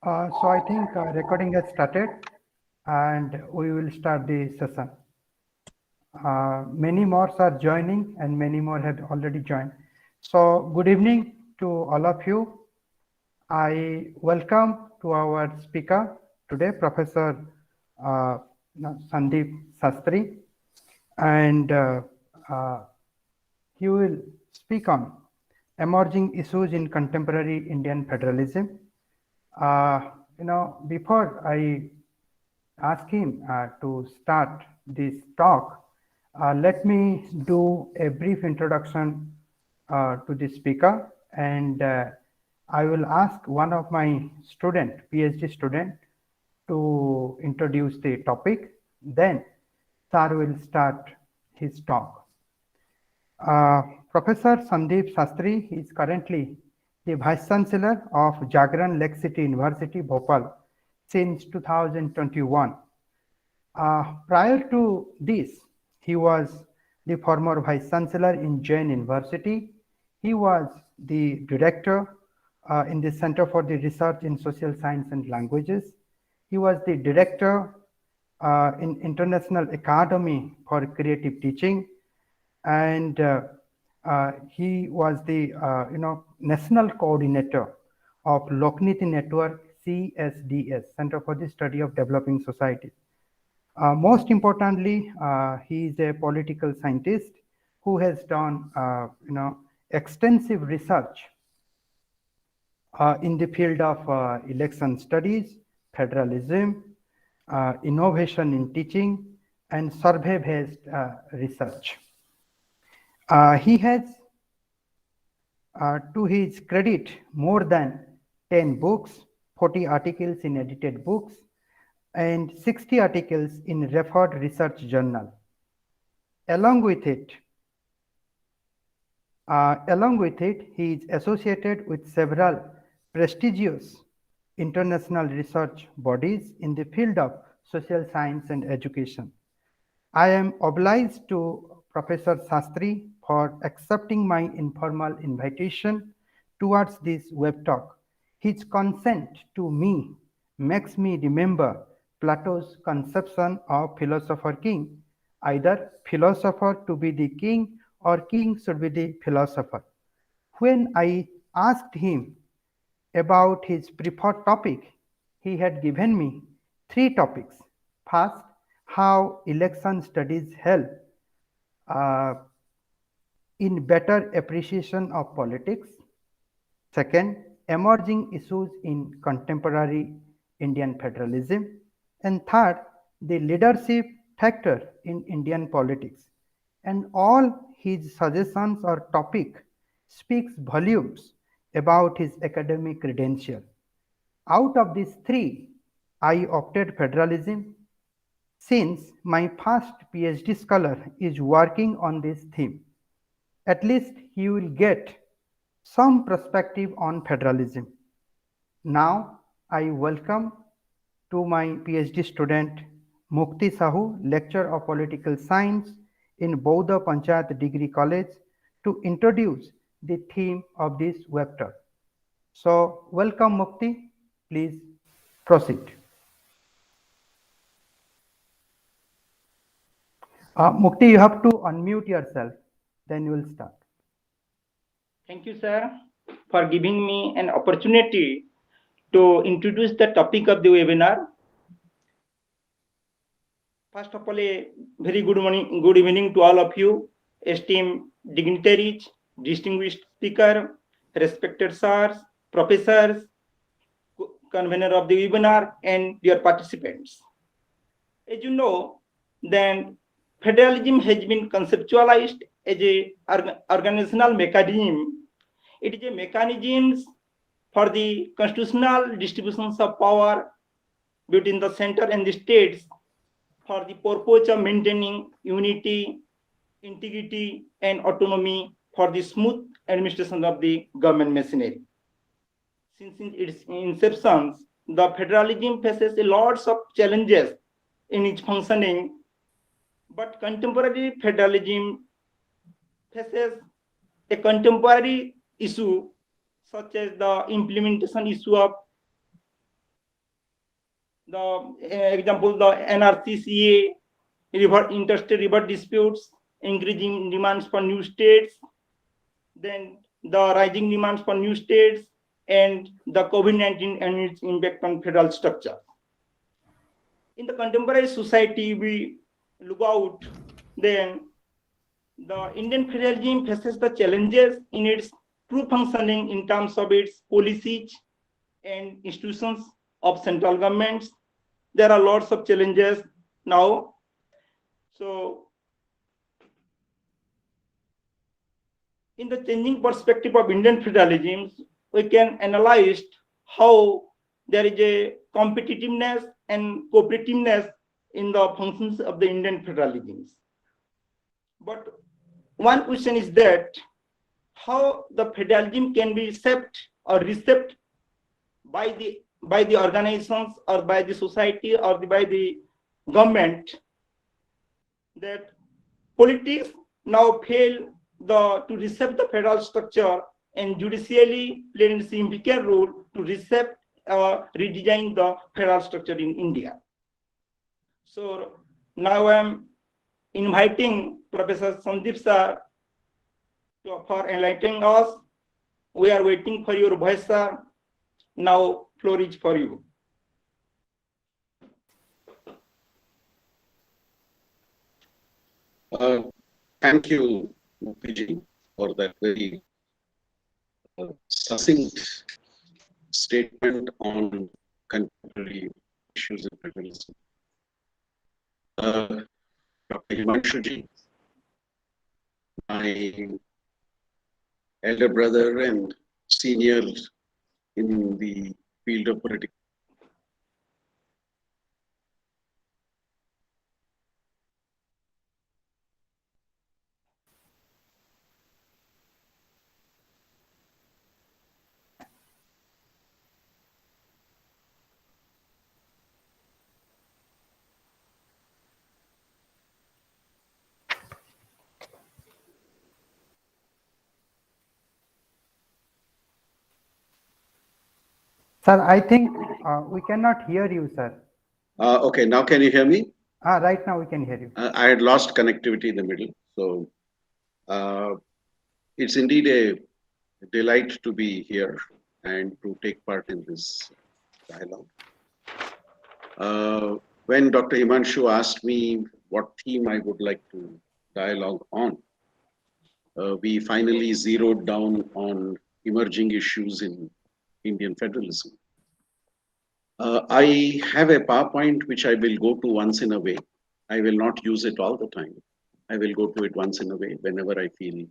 So I think recording has started and we will start the session. Many more are joining and many more have already joined. So good evening to all of you. I welcome to our speaker today, Professor uh, Sandeep Shastri, and uh, he will speak on emerging issues in contemporary Indian federalism. Before I ask him to start this talk, let me do a brief introduction to the speaker, and I will ask one of my student, PhD student, to introduce the topic. Then Sir will start his talk. Uh, Professor Sandeep Shastri is currently the Vice Chancellor of Jagaran Lakecity University, Bhopal, since 2021. Prior to this, he was the former Vice Chancellor in Jain University. He was the Director in the Center for the Research in Social Science and Languages. He was the Director in International Academy for Creative Teaching, and he was the national coordinator of Lokniti Network CSDS, Center for the Study of Developing Societies. Most importantly, he is a political scientist who has done extensive research in the field of election studies, federalism, innovation in teaching, and survey-based research. He has, to his credit, more than 10 books, 40 articles in edited books, and 60 articles in referred research journal. Along with it, he is associated with several prestigious international research bodies in the field of social science and education. I am obliged to Professor Shastri for accepting my informal invitation towards this web talk. His consent to me makes me remember Plato's conception of philosopher king, either philosopher to be the king or king should be the philosopher. When I asked him about his preferred topic, he had given me three topics. First, how election studies help uh, in better appreciation of politics. Second, emerging issues in contemporary Indian federalism. And third, the leadership factor in Indian politics. And all his suggestions or topic speaks volumes about his academic credential. Out of these three, I opted federalism since my first PhD scholar is working on this theme. At least he will get some perspective on federalism. Now I welcome to my PhD student Mukti Sahu, Lecturer of Political Science in Bauda Panchayat Degree College, to introduce the theme of this web talk. So welcome Mukti, please proceed. Mukti, you have to unmute yourself, then you will start. Thank you, sir, for giving me an opportunity to introduce the topic of the webinar. First of all, a very good morning, good evening to all of you, esteemed dignitaries, distinguished speaker, respected sirs, professors, convener of the webinar, and dear participants. As you know, then federalism has been conceptualized as a organizational mechanism. It is a mechanism for the constitutional distributions of power between the center and the states for the purpose of maintaining unity, integrity, and autonomy for the smooth administration of the government machinery. Since its inception, the federalism faces a lot of challenges in its functioning, but contemporary federalism faces a contemporary issue such as the implementation issue of example, the NRCCA, interstate river disputes, increasing demands for new states, then the rising demands for new states, and the COVID-19 and its impact on federal structure. In the contemporary society, we look out, then the Indian federalism faces the challenges in its true functioning in terms of its policies and institutions of central governments. There are lots of challenges now. So, in the changing perspective of Indian federalism, we can analyze how there is a competitiveness and cooperativeness in the functions of the Indian federalism. But one question is that how the federalism can be shaped or reshaped by the organizations or by the society or by the government, that politics now fail to reshape the federal structure, and judicially played a significant role to reshape redesign the federal structure in India. So now I'm inviting Professor Sandeep sir for enlightening us. We are waiting for your voice, sir. Now floor is for you. Thank you, Mukti, for that very succinct statement on contemporary issues of federalism. Dr. Himanshu, my elder brother and senior in the field of politics. Sir, I think we cannot hear you, sir. Okay, now can you hear me? Right now we can hear you. I had lost connectivity in the middle. So it's indeed a delight to be here and to take part in this dialogue. When Dr. Himanshu asked me what theme I would like to dialogue on, we finally zeroed down on emerging issues in Indian federalism. I have a PowerPoint which I will go to once in a way. I will not use it all the time. I will go to it once in a way whenever I feel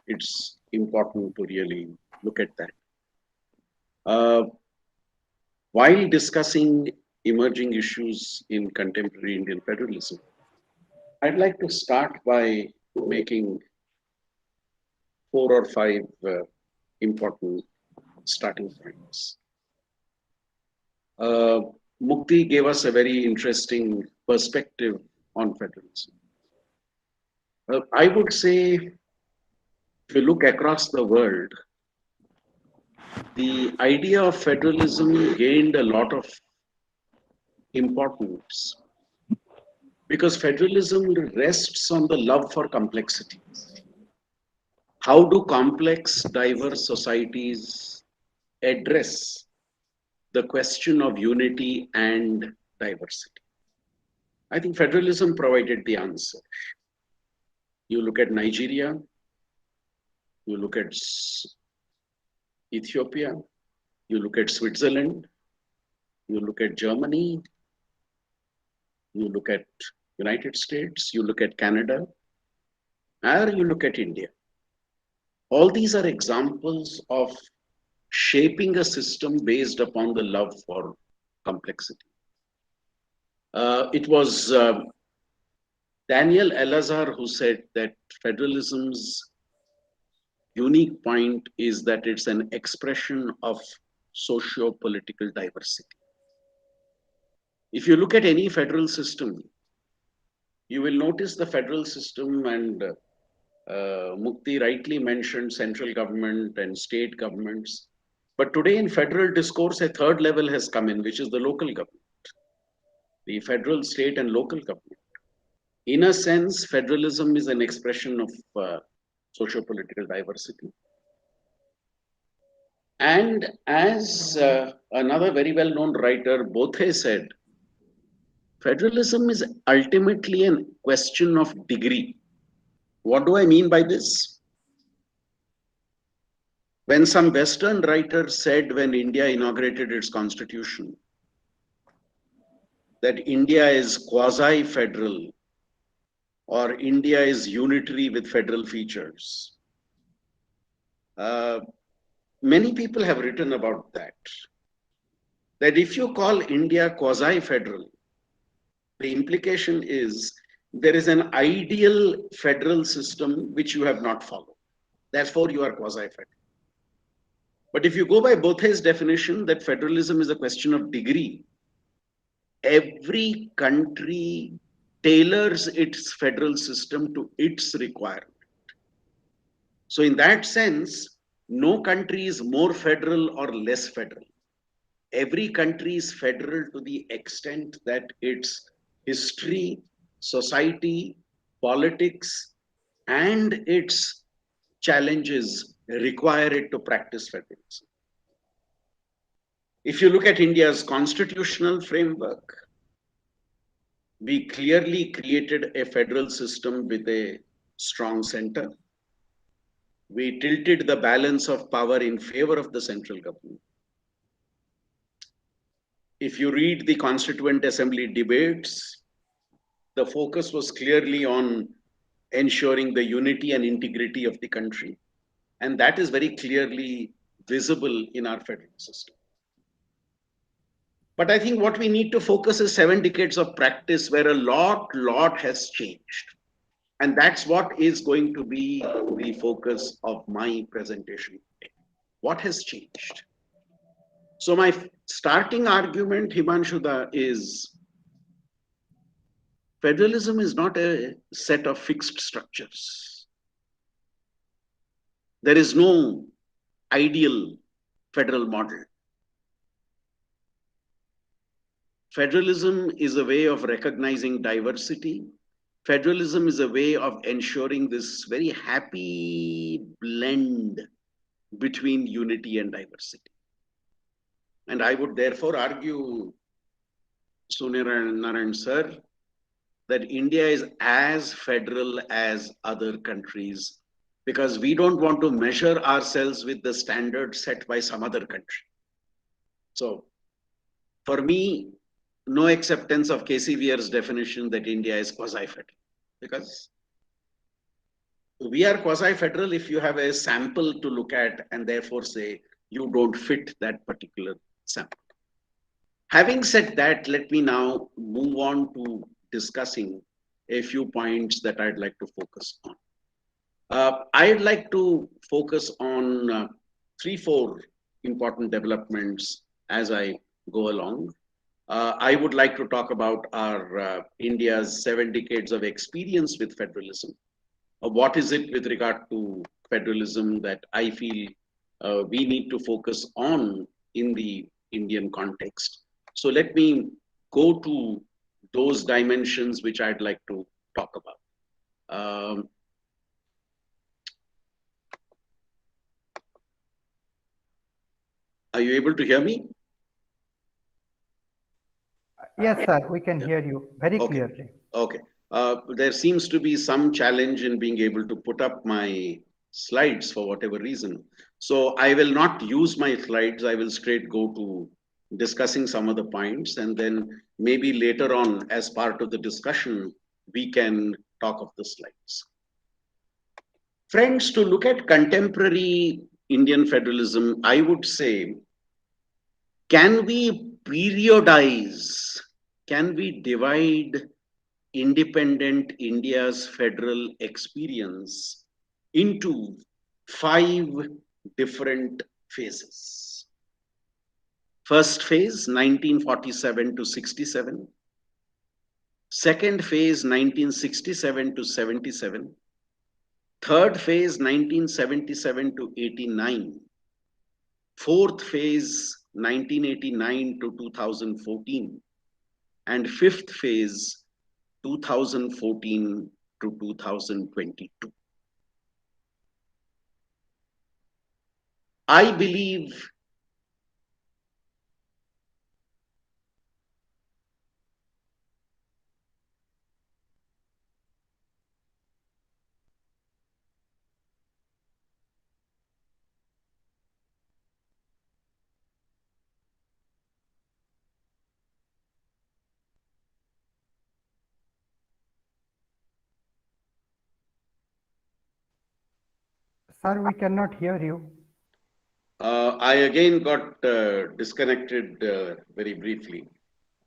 it's important to really look at that. While discussing emerging issues in contemporary Indian federalism, I'd like to start by making 4 or 5 important starting points. Mukti gave us a very interesting perspective on federalism. I would say, if you look across the world, the idea of federalism gained a lot of importance because federalism rests on the love for complexity. How do complex, diverse societies address the question of unity and diversity? I think federalism provided the answer. You look at Nigeria, you look at Ethiopia, you look at Switzerland, you look at Germany, you look at United States, you look at Canada, or you look at India. All these are examples of shaping a system based upon the love for complexity. It was Daniel Elazar who said that federalism's unique point is that it's an expression of socio-political diversity. If you look at any federal system, you will notice the federal system, and Mukti rightly mentioned central government and state governments. But today in federal discourse, a third level has come in, which is the local government. the federal, state, and local government. In a sense, federalism is an expression of socio-political diversity. And as another very well-known writer, Bothe, said, federalism is ultimately a question of degree. What do I mean by this? When some Western writer said when India inaugurated its constitution that India is quasi-federal or India is unitary with federal features, many people have written about that. That if you call India quasi-federal, the implication is there is an ideal federal system which you have not followed. Therefore, you are quasi-federal. But if you go by Bothe's definition that federalism is a question of degree, every country tailors its federal system to its requirement. So in that sense, no country is more federal or less federal. Every country is federal to the extent that its history, society, politics, and its challenges require it to practice federalism. If you look at India's constitutional framework, we clearly created a federal system with a strong center. We tilted the balance of power in favor of the central government. If you read the Constituent Assembly debates, the focus was clearly on ensuring the unity and integrity of the country. And that is very clearly visible in our federal system. But I think what we need to focus is 7 decades of practice where a lot has changed. And that's what is going to be the focus of my presentation today. What has changed? So my starting argument, Himanshu, is federalism is not a set of fixed structures. There is no ideal federal model. Federalism is a way of recognizing diversity. Federalism is a way of ensuring this very happy blend between unity and diversity. And I would therefore argue, Narayan sir, that India is as federal as other countries because we don't want to measure ourselves with the standards set by some other country. So for me, no acceptance of K.C. Weir's definition that India is quasi-federal, because we are quasi-federal if you have a sample to look at and therefore say you don't fit that particular sample. Having said that, let me now move on to discussing a few points that I'd like to focus on. I'd like to focus on 3-4 important developments as I go along. I would like to talk about our India's 7 decades of experience with federalism. What is it with regard to federalism that I feel we need to focus on in the Indian context? So let me go to those dimensions which I'd like to talk about. Are you able to hear me? Yes, sir, we can hear you very clearly. Okay. There seems to be some challenge in being able to put up my slides for whatever reason. So I will not use my slides. I will straight go to discussing some of the points, and then maybe later on as part of the discussion, we can talk of the slides. Friends, to look at contemporary Indian federalism, I would say, can we periodize, can we divide independent India's federal experience into 5 different phases? First phase, 1947 to 67. Second phase, 1967 to 77. Third phase, 1977 to 89. Fourth phase, 1989 to 2014. and fifth phase 2014 to 2022. I believe Sir, we cannot hear you. I again got disconnected very briefly.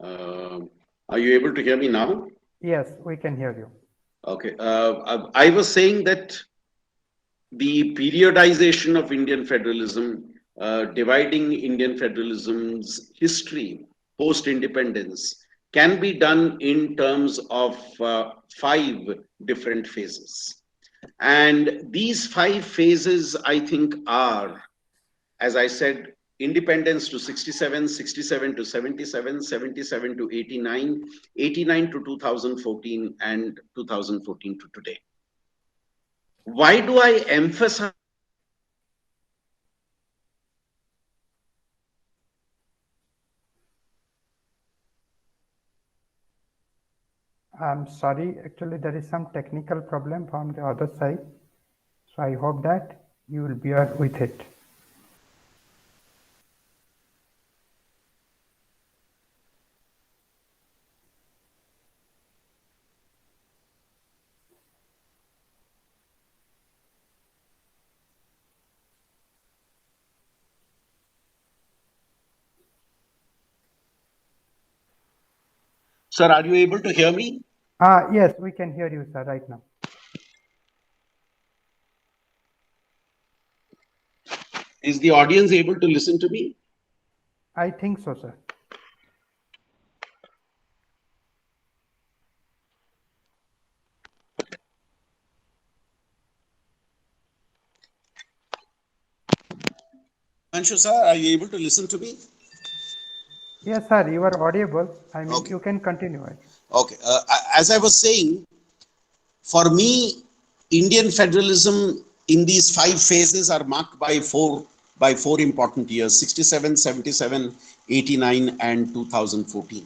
Are you able to hear me now? Yes, we can hear you. Okay. I was saying that the periodization of Indian federalism, dividing Indian federalism's history post-independence, can be done in terms of 5 different phases. And these 5 phases, I think, are, as I said, independence to 67, 67 to 77, 77 to 89, 89 to 2014, and 2014 to today. Why do I emphasize? I'm sorry, actually there is some technical problem from the other side. So I hope that you will bear with it. Sir, are you able to hear me? Yes, we can hear you, sir, right now. Is the audience able to listen to me? I think so, sir. Himanshu sir, are you able to listen to me? Yes, sir, you are audible. I mean, Okay. you can continue it. Okay. As I was saying, for me, Indian federalism in these 5 phases are marked by four important years: 67, 77, 89, and 2014.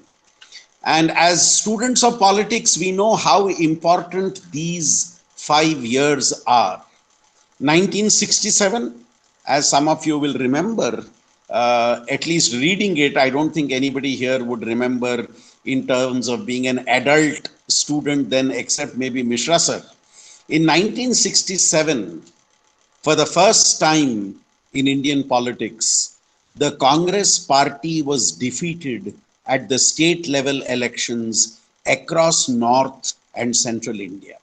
And as students of politics, we know how important these 5 years are. 1967, as some of you will remember, at least reading it, I don't think anybody here would remember in terms of being an adult student then, except maybe Mishra sir. In 1967, for the first time in Indian politics, the Congress party was defeated at the state level elections across North and Central India.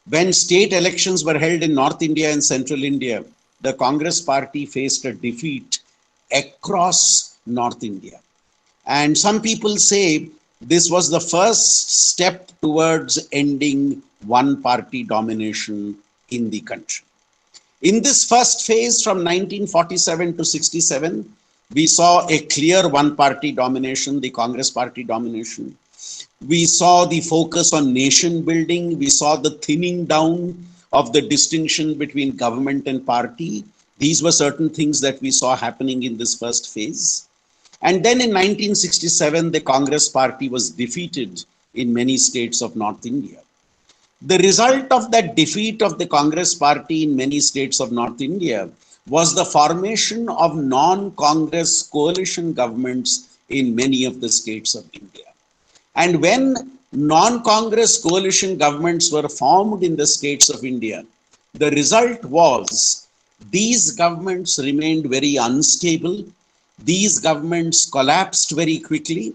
When state elections were held in North India and Central India, the Congress party faced a defeat across North India. And some people say this was the first step towards ending one party domination in the country. In this first phase from 1947 to 67, we saw a clear one party domination, the Congress party domination. We saw the focus on nation building. We saw the thinning down of the distinction between government and party. These were certain things that we saw happening in this first phase. And then in 1967, the Congress party was defeated in many states of North India. The result of that defeat of the Congress party in many states of North India was the formation of non-Congress coalition governments in many of the states of India. And when non-Congress coalition governments were formed in the states of India, the result was these governments remained very unstable. These governments collapsed very quickly.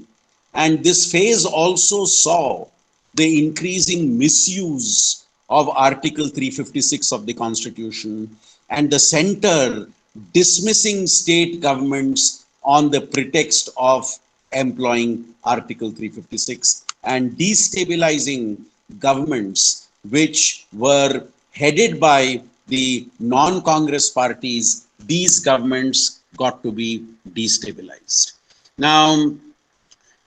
And this phase also saw the increasing misuse of Article 356 of the Constitution and the center dismissing state governments on the pretext of employing Article 356 and destabilizing governments which were headed by the non-Congress parties. These governments got to be destabilized. Now,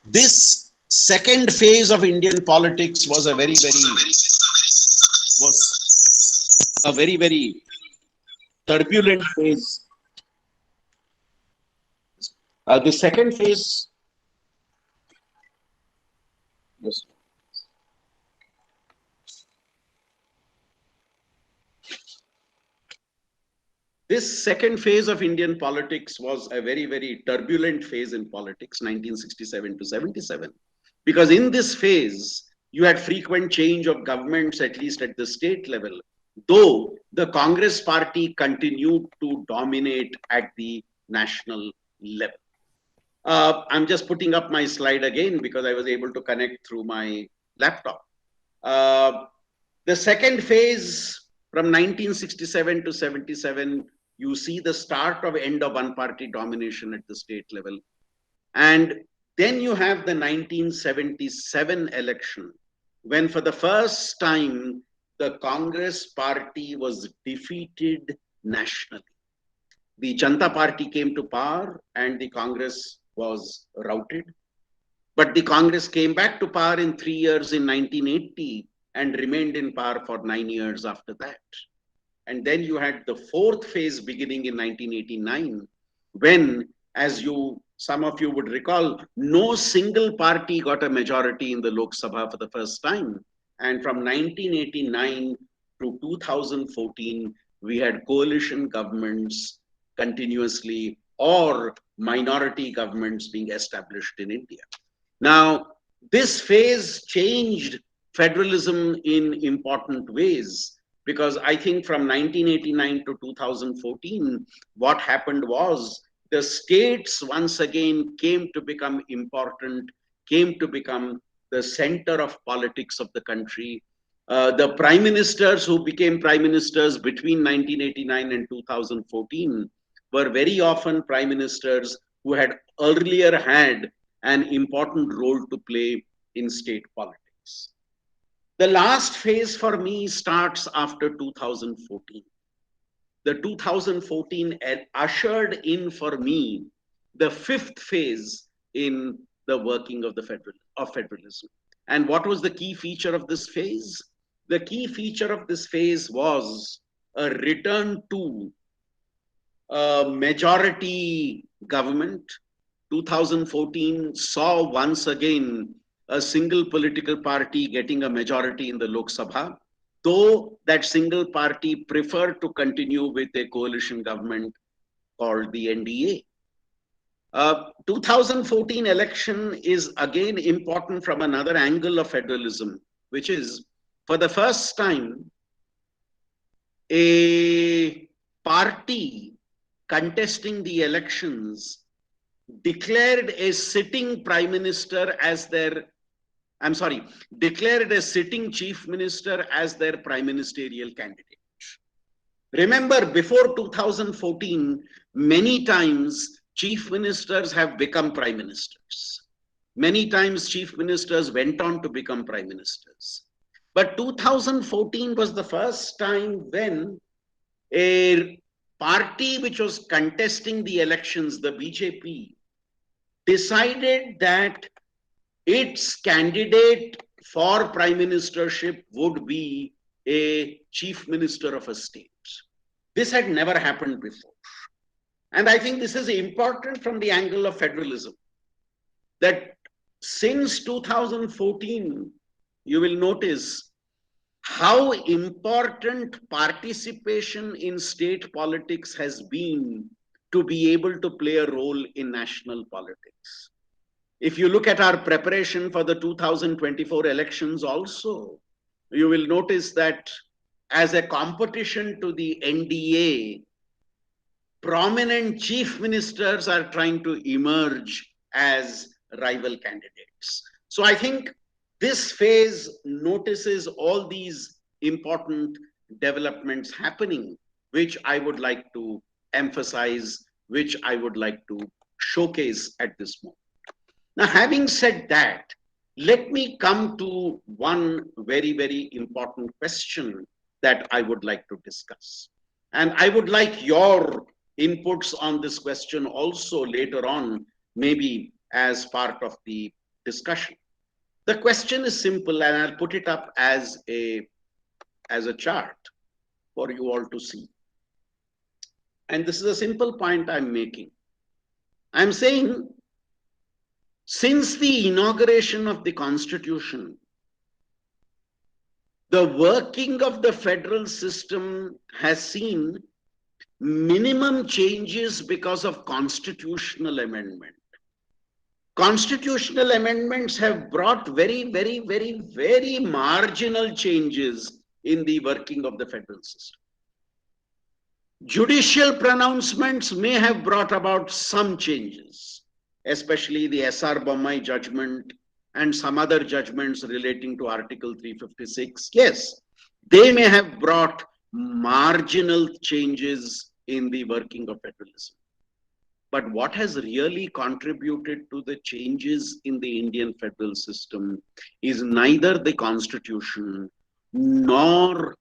this second phase of Indian politics was a very, very turbulent phase. The second phase. Yes. This second phase of Indian politics was a very, very turbulent phase in politics, 1967 to 77. Because in this phase, you had frequent change of governments, at least at the state level, though the Congress party continued to dominate at the national level. I'm just putting up my slide again because I was able to connect through my laptop. The second phase from 1967 to 77, you see the start of end of one-party domination at the state level. And then you have the 1977 election, when for the first time, the Congress party was defeated nationally. The Janata Party came to power and the Congress was routed. But the Congress came back to power in 3 years in 1980 and remained in power for 9 years after that. And then you had the fourth phase beginning in 1989, when, as some of you would recall, no single party got a majority in the Lok Sabha for the first time. And from 1989 to 2014, we had coalition governments continuously or minority governments being established in India. Now, this phase changed federalism in important ways, because I think from 1989 to 2014, what happened was the states once again came to become important, came to become the center of politics of the country. The prime ministers who became prime ministers between 1989 and 2014 were very often prime ministers who had earlier had an important role to play in state politics. The last phase for me starts after 2014. The 2014 ushered in for me the fifth phase in the working of federalism. And what was the key feature of this phase? The key feature of this phase was a return to a majority government. 2014 saw once again a single political party getting a majority in the Lok Sabha, though that single party preferred to continue with a coalition government called the NDA. 2014 election is again important from another angle of federalism, which is, for the first time, a party contesting the elections declared a sitting prime minister as declared a sitting chief minister as their prime ministerial candidate. Remember, before 2014, many times chief ministers have become prime ministers. Many times chief ministers went on to become prime ministers. But 2014 was the first time when a party which was contesting the elections, the BJP, decided that its candidate for prime ministership would be a chief minister of a state. This had never happened before. And I think this is important from the angle of federalism, that since 2014, you will notice how important participation in state politics has been to be able to play a role in national politics. If you look at our preparation for the 2024 elections also, you will notice that as a competition to the NDA, prominent chief ministers are trying to emerge as rival candidates. So I think this phase notices all these important developments happening, which I would like to emphasize, which I would like to showcase at this moment. Now, having said that, let me come to one very, very important question that I would like to discuss. And I would like your inputs on this question also later on, maybe as part of the discussion. The question is simple, and I'll put it up as a chart for you all to see. And this is a simple point I'm making. I'm saying, since the inauguration of the Constitution, the working of the federal system has seen minimum changes because of constitutional amendment. Constitutional amendments have brought very, very, very, very marginal changes in the working of the federal system. Judicial pronouncements may have brought about some changes, especially the S.R. Bommai judgment and some other judgments relating to Article 356. Yes, they may have brought marginal changes in the working of federalism. But what has really contributed to the changes in the Indian federal system is neither the Constitution nor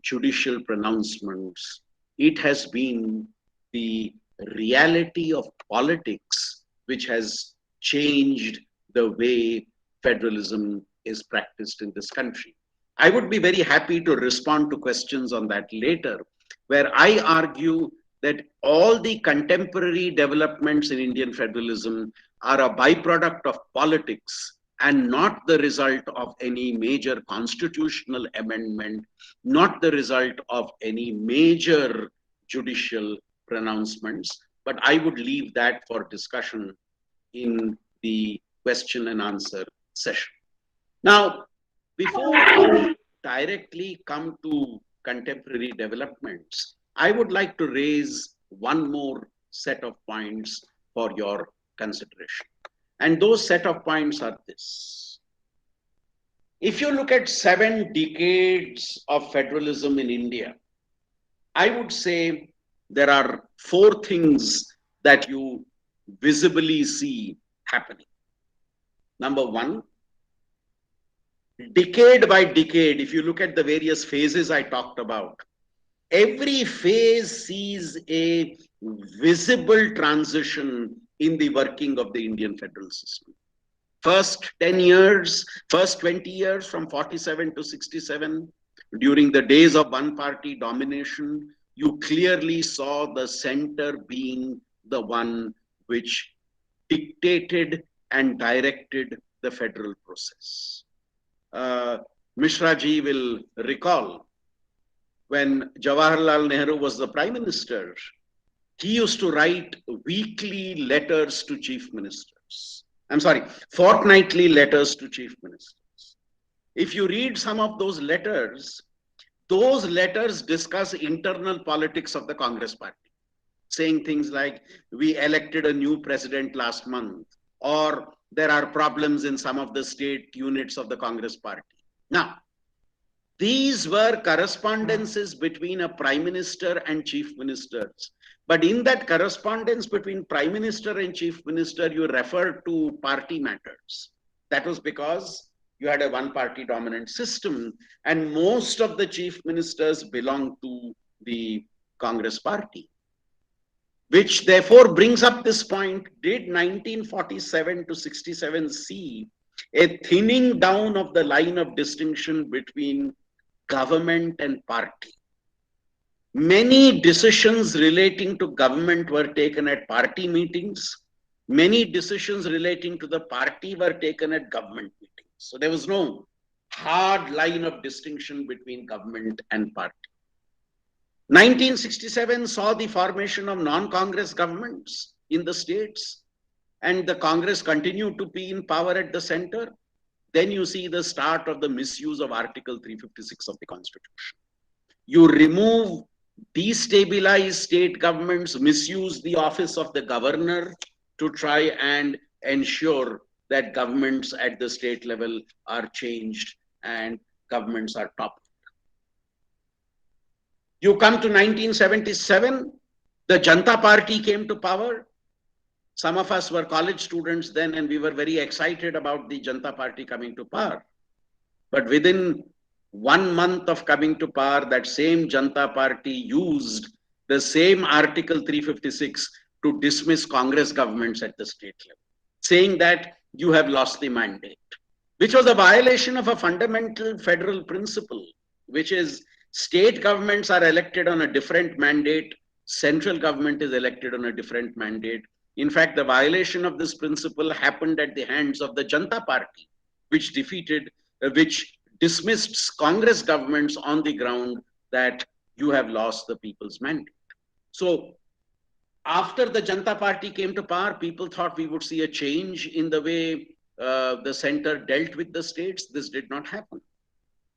judicial pronouncements. It has been the reality of politics which has changed the way federalism is practiced in this country. I would be very happy to respond to questions on that later, where I argue that all the contemporary developments in Indian federalism are a byproduct of politics and not the result of any major constitutional amendment, not the result of any major judicial pronouncements. But I would leave that for discussion in the question and answer session. Now, before I directly come to contemporary developments, I would like to raise one more set of points for your consideration. And those set of points are this. If you look at 7 decades of federalism in India, I would say there are 4 things that you visibly see happening. Number 1, decade by decade, if you look at the various phases I talked about, every phase sees a visible transition in the working of the Indian federal system. First 10 years, first 20 years from 47 to 67, during the days of one-party domination, you clearly saw the center being the one which dictated and directed the federal process. Mishra ji will recall when Jawaharlal Nehru was the Prime Minister, he used to write weekly letters to chief ministers. Fortnightly letters to chief ministers. If you read some of those letters discuss internal politics of the Congress party, saying things like, we elected a new president last month, or there are problems in some of the state units of the Congress party. Now, these were correspondences between a prime minister and chief ministers. But in that correspondence between prime minister and chief minister, you refer to party matters. That was because you had a one-party dominant system, and most of the chief ministers belonged to the Congress party. Which therefore brings up this point, did 1947 to 67 see a thinning down of the line of distinction between government and party? Many decisions relating to government were taken at party meetings. Many decisions relating to the party were taken at government meetings. So there was no hard line of distinction between government and party. 1967 saw the formation of non-Congress governments in the states, and the Congress continued to be in power at the center. Then you see the start of the misuse of Article 356 of the Constitution. You remove, destabilize state governments, misuse the office of the governor to try and ensure that governments at the state level are changed and governments are toppled. You come to 1977, the Janata Party came to power. Some of us were college students then, and we were very excited about the Janata Party coming to power. But within 1 month of coming to power, that same Janata Party used the same Article 356 to dismiss Congress governments at the state level, saying that you have lost the mandate. which was a violation of a fundamental federal principle, which is state governments are elected on a different mandate, central government is elected on a different mandate. In fact, the violation of this principle happened at the hands of the Janata Party, which which dismissed Congress governments on the ground that you have lost the people's mandate. So after the Janata Party came to power, people thought we would see a change in the way the center dealt with the states. This did not happen.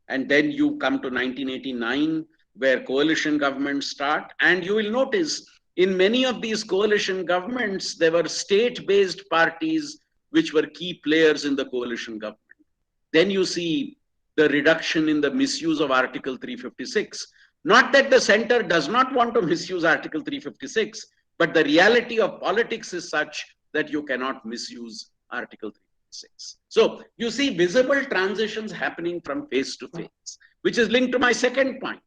And then you come to 1989, where coalition governments start. And you will notice in many of these coalition governments, there were state-based parties which were key players in the coalition government. Then you see the reduction in the misuse of Article 356. Not that the center does not want to misuse Article 356, but the reality of politics is such that you cannot misuse Article 356. So you see visible transitions happening from phase to phase, which is linked to my second point.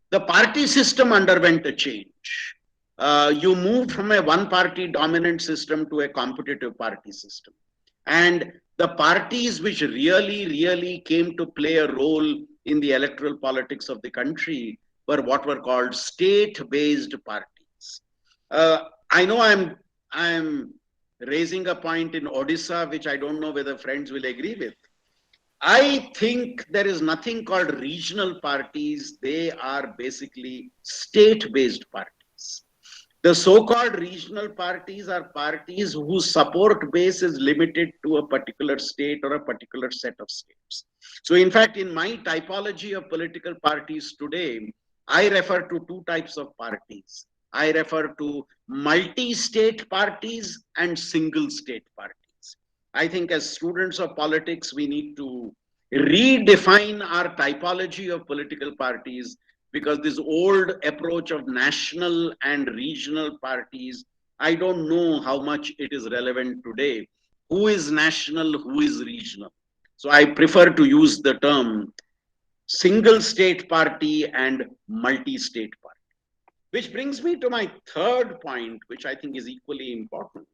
The party system underwent a change. You moved from a one-party dominant system to a competitive party system. And the parties which really came to play a role in the electoral politics of the country were what were called state-based parties. I know I'm raising a point in Odisha, which I don't know whether friends will agree with. I think there is nothing called regional parties. They are basically state-based parties. The so-called regional parties are parties whose support base is limited to a particular state or a particular set of states. So in fact, in my typology of political parties today, I refer to two types of parties. I refer to multi-state parties and single-state parties. I think as students of politics, we need to redefine our typology of political parties, because this old approach of national and regional parties, I don't know how much it is relevant today. Who is national, who is regional? So I prefer to use the term single state party and multi-state party. Which brings me to my third point, which I think is equally important.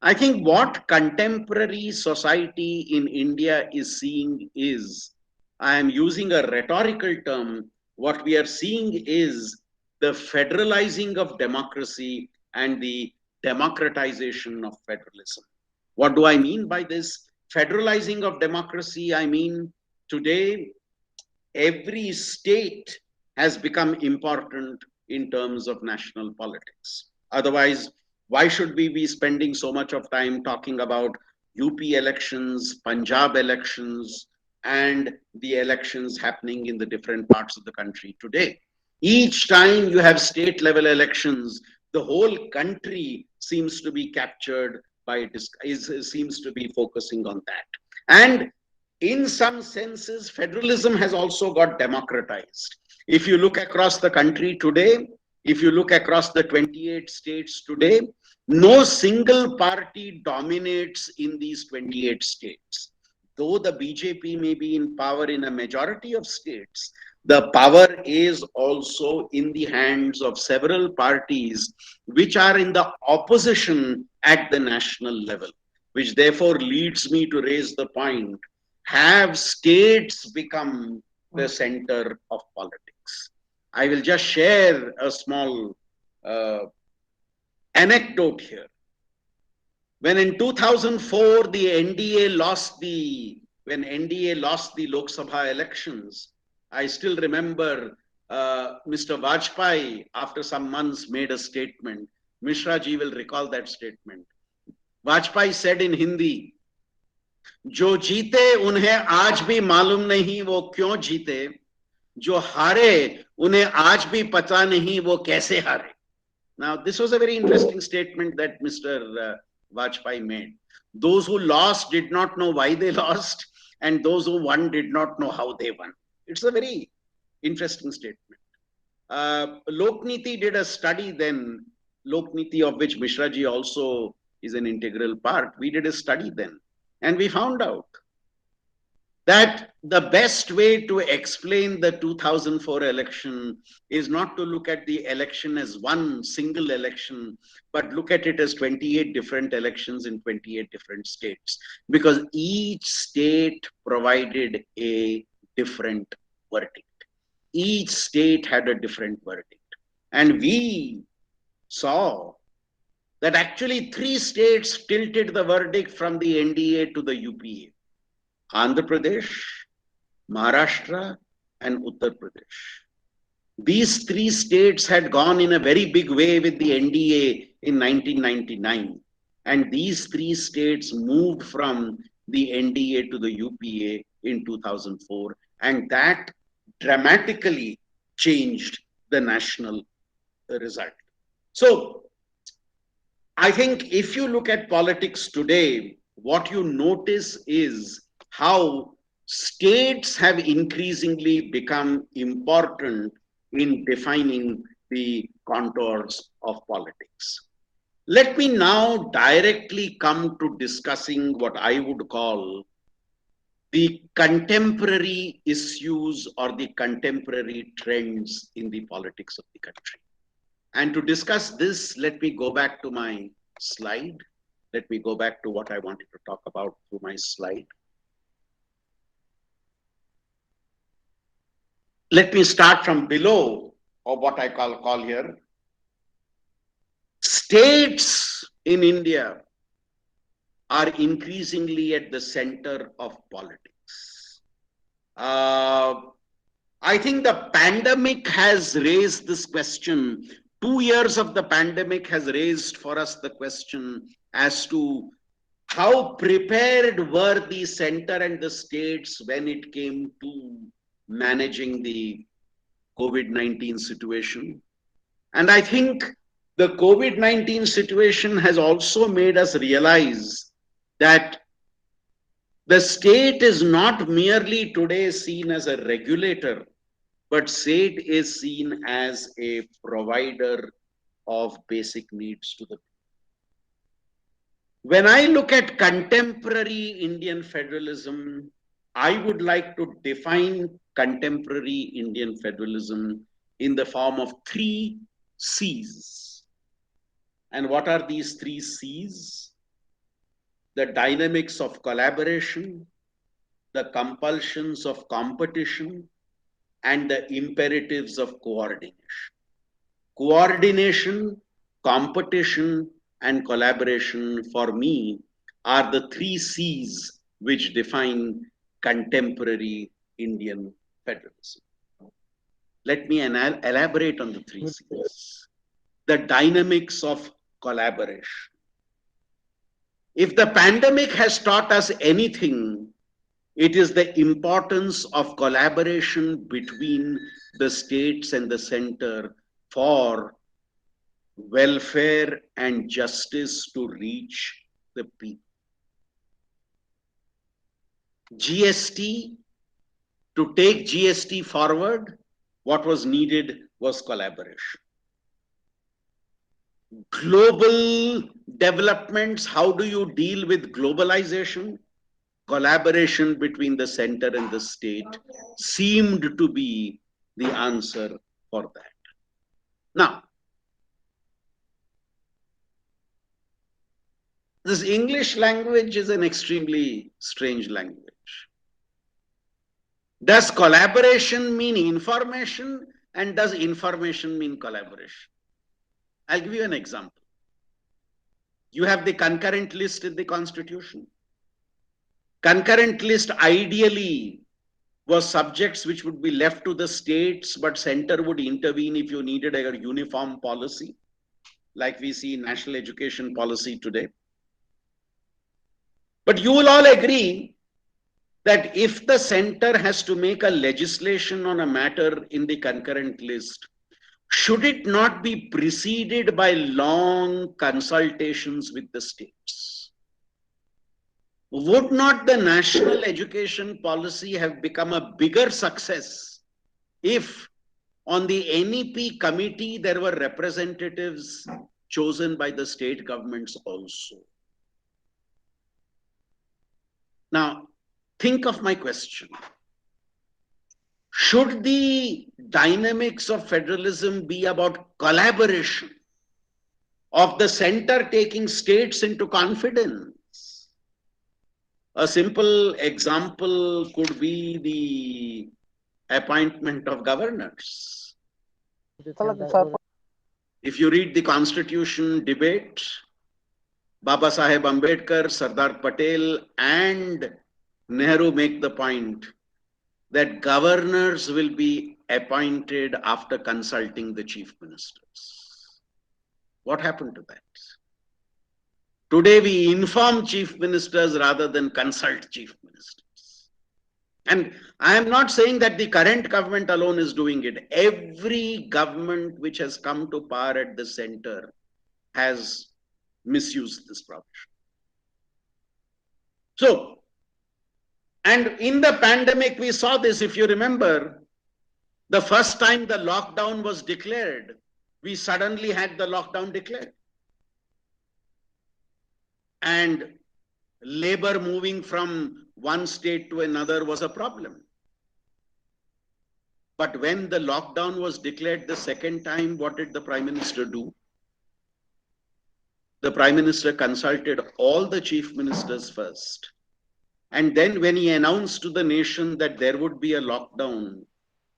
I think what contemporary society in India is seeing is, I am using a rhetorical term, what we are seeing is the federalizing of democracy and the democratization of federalism. What do I mean by this? Federalizing of democracy, I mean today every state has become important in terms of national politics. Otherwise, why should we be spending so much of time talking about UP elections, Punjab elections, and the elections happening in the different parts of the country today? Each time you have state level elections, the whole country seems to be captured by seems to be focusing on that. And in some senses, federalism has also got democratized. If you look across the country today, if you look across the 28 states today, no single party dominates in these 28 states. Though the BJP may be in power in a majority of states, the power is also in the hands of several parties which are in the opposition at the national level, which therefore leads me to raise the point, have states become the center of politics? I will just share a small anecdote here. When in 2004 the NDA lost the Lok Sabha elections, I still remember Mr. Vajpayee, after some months, made a statement. Mishra ji will recall that statement. Vajpayee said in Hindi, जो जीते उन्हें आज भी मालूम नहीं वो क्यों जीते, जो हारे उन्हें आज भी पता नहीं वो कैसे हारे. Now, this was a very interesting statement that Mr. Vajpayee made. Those who lost did not know why they lost, and those who won did not know how they won. It's a very interesting statement. Lokniti did a study then, Lokniti of which Mishra ji also is an integral part. We did a study then, and we found out that the best way to explain the 2004 election is not to look at the election as one single election, but look at it as 28 different elections in 28 different states, because each state provided a different verdict. Each state had a different verdict. And we saw that actually 3 states tilted the verdict from the NDA to the UPA. Andhra Pradesh, Maharashtra, and Uttar Pradesh. These 3 states had gone in a very big way with the NDA in 1999. And these 3 states moved from the NDA to the UPA in 2004. And that dramatically changed the national result. So I think if you look at politics today, what you notice is how states have increasingly become important in defining the contours of politics. Let me now directly come to discussing what I would call the contemporary issues or the contemporary trends in the politics of the country. And to discuss this, let me go back to my slide. Let me go back to what I wanted to talk about through my slide. Let me start from below, or what I call here. States in India are increasingly at the center of politics. I think the pandemic has raised this question. 2 years of the pandemic has raised for us the question as to how prepared were the center and the states when it came to managing the COVID-19 situation. And I think the COVID-19 situation has also made us realize that the state is not merely today seen as a regulator, but state is seen as a provider of basic needs to the people. When I look at contemporary Indian federalism, I would like to define contemporary Indian federalism in the form of 3 C's. And what are these 3 C's? The dynamics of collaboration, the compulsions of competition, and the imperatives of coordination. Coordination, competition, and collaboration for me are the 3 C's which define contemporary Indian federalism. Let me elaborate on the 3 C's. The dynamics of collaboration. If the pandemic has taught us anything, it is the importance of collaboration between the states and the center for welfare and justice to reach the people. GST, to take GST forward, what was needed was collaboration. Global developments, how do you deal with globalization? Collaboration between the center and the state seemed to be the answer for that. Now, this English language is an extremely strange language. Does collaboration mean information, and does information mean collaboration? I'll give you an example. You have the concurrent list in the Constitution. Concurrent list ideally was subjects which would be left to the states, but center would intervene if you needed a uniform policy, like we see in national education policy today. But you will all agree that if the center has to make a legislation on a matter in the concurrent list, should it not be preceded by long consultations with the states? Would not the national education policy have become a bigger success if on the NEP committee there were representatives chosen by the state governments also? Now, think of my question. Should the dynamics of federalism be about collaboration, of the center taking states into confidence? A simple example could be the appointment of governors. If you read the constitution debate, Baba Saheb Ambedkar, Sardar Patel, and Nehru make the point that governors will be appointed after consulting the chief ministers. What happened to that? Today we inform chief ministers rather than consult chief ministers. And I am not saying that the current government alone is doing it. Every government which has come to power at the center has misused this provision. So, and in the pandemic, we saw this. If you remember, the first time the lockdown was declared, we suddenly had the lockdown declared. And labor moving from one state to another was a problem. But when the lockdown was declared the second time, what did the Prime Minister do? The Prime Minister consulted all the chief ministers first. And then when he announced to the nation that there would be a lockdown,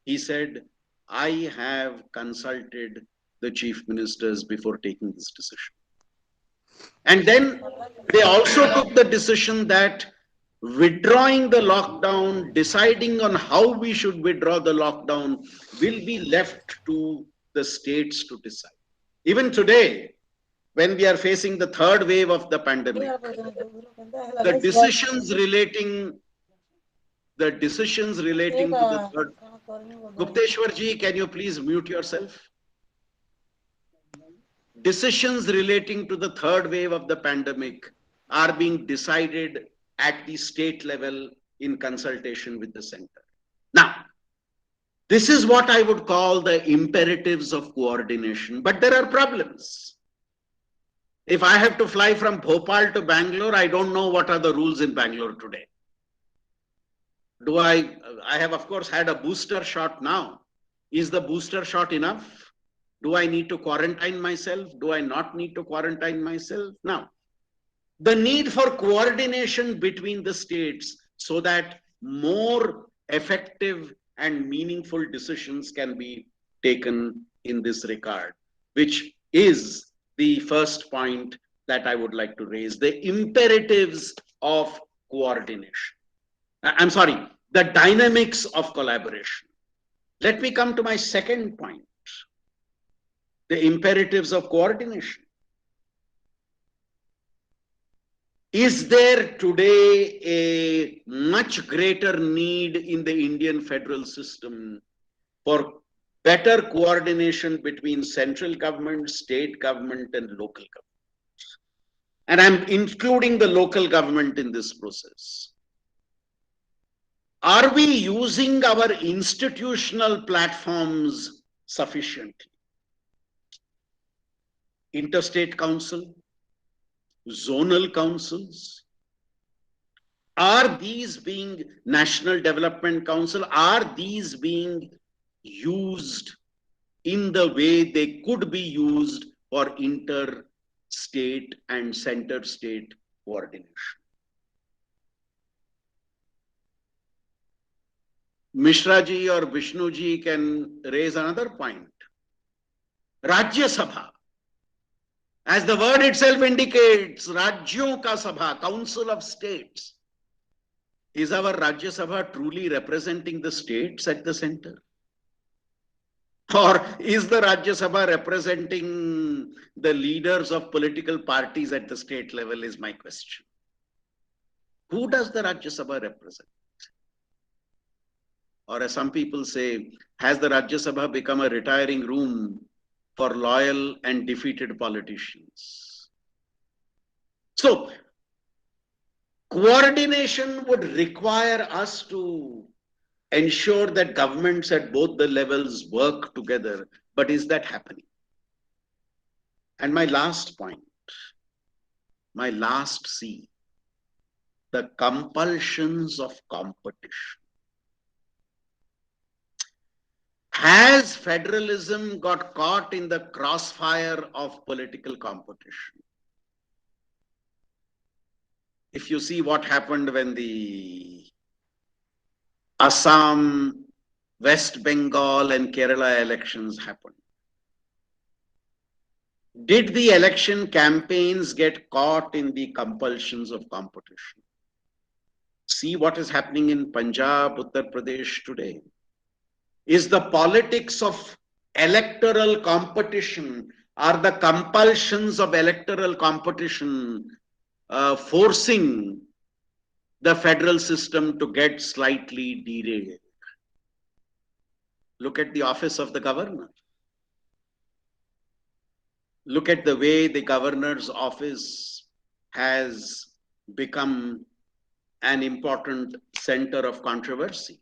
he said, I have consulted the chief ministers before taking this decision. And then they also took the decision that withdrawing the lockdown, deciding on how we should withdraw the lockdown, will be left to the states to decide. Even today, when we are facing the third wave of the pandemic, the decisions relating to the third. Gupteshwarji, can you please mute yourself? Decisions relating to the third wave of the pandemic are being decided at the state level in consultation with the center. Now, this is what I would call the imperatives of coordination, but there are problems. If I have to fly from Bhopal to Bangalore, I don't know what are the rules in Bangalore today. I have of course had a booster shot now. Is the booster shot enough? Do I need to quarantine myself? Do I not need to quarantine myself? Now, the need for coordination between the states so that more effective and meaningful decisions can be taken in this regard, which is the first point that I would like to raise, the imperatives of coordination. I'm sorry, the dynamics of collaboration. Let me come to my second point, the imperatives of coordination. Is there today a much greater need in the Indian federal system for better coordination between central government, state government, and local government? And I'm including the local government in this process. Are we using our institutional platforms sufficiently? Interstate council, zonal councils, are these being National Development Council, are these being used in the way they could be used for inter-state and center-state coordination? Mishra ji or Vishnu ji can raise another point. Rajya Sabha. As the word itself indicates, Rajyon ka Sabha, Council of States. Is our Rajya Sabha truly representing the states at the center? Or is the Rajya Sabha representing the leaders of political parties at the state level is my question. Who does the Rajya Sabha represent? Or as some people say, has the Rajya Sabha become a retiring room for loyal and defeated politicians? So, coordination would require us to ensure that governments at both the levels work together. But is that happening? And my last point, my last C, the compulsions of competition. Has federalism got caught in the crossfire of political competition? If you see what happened when the Assam, West Bengal and Kerala elections happened, did the election campaigns get caught in the compulsions of competition? See what is happening in Punjab, Uttar Pradesh today. Is the politics of electoral competition, are the compulsions of electoral competition forcing the federal system to get slightly derailed? Look at the office of the governor. Look at the way the governor's office has become an important center of controversy.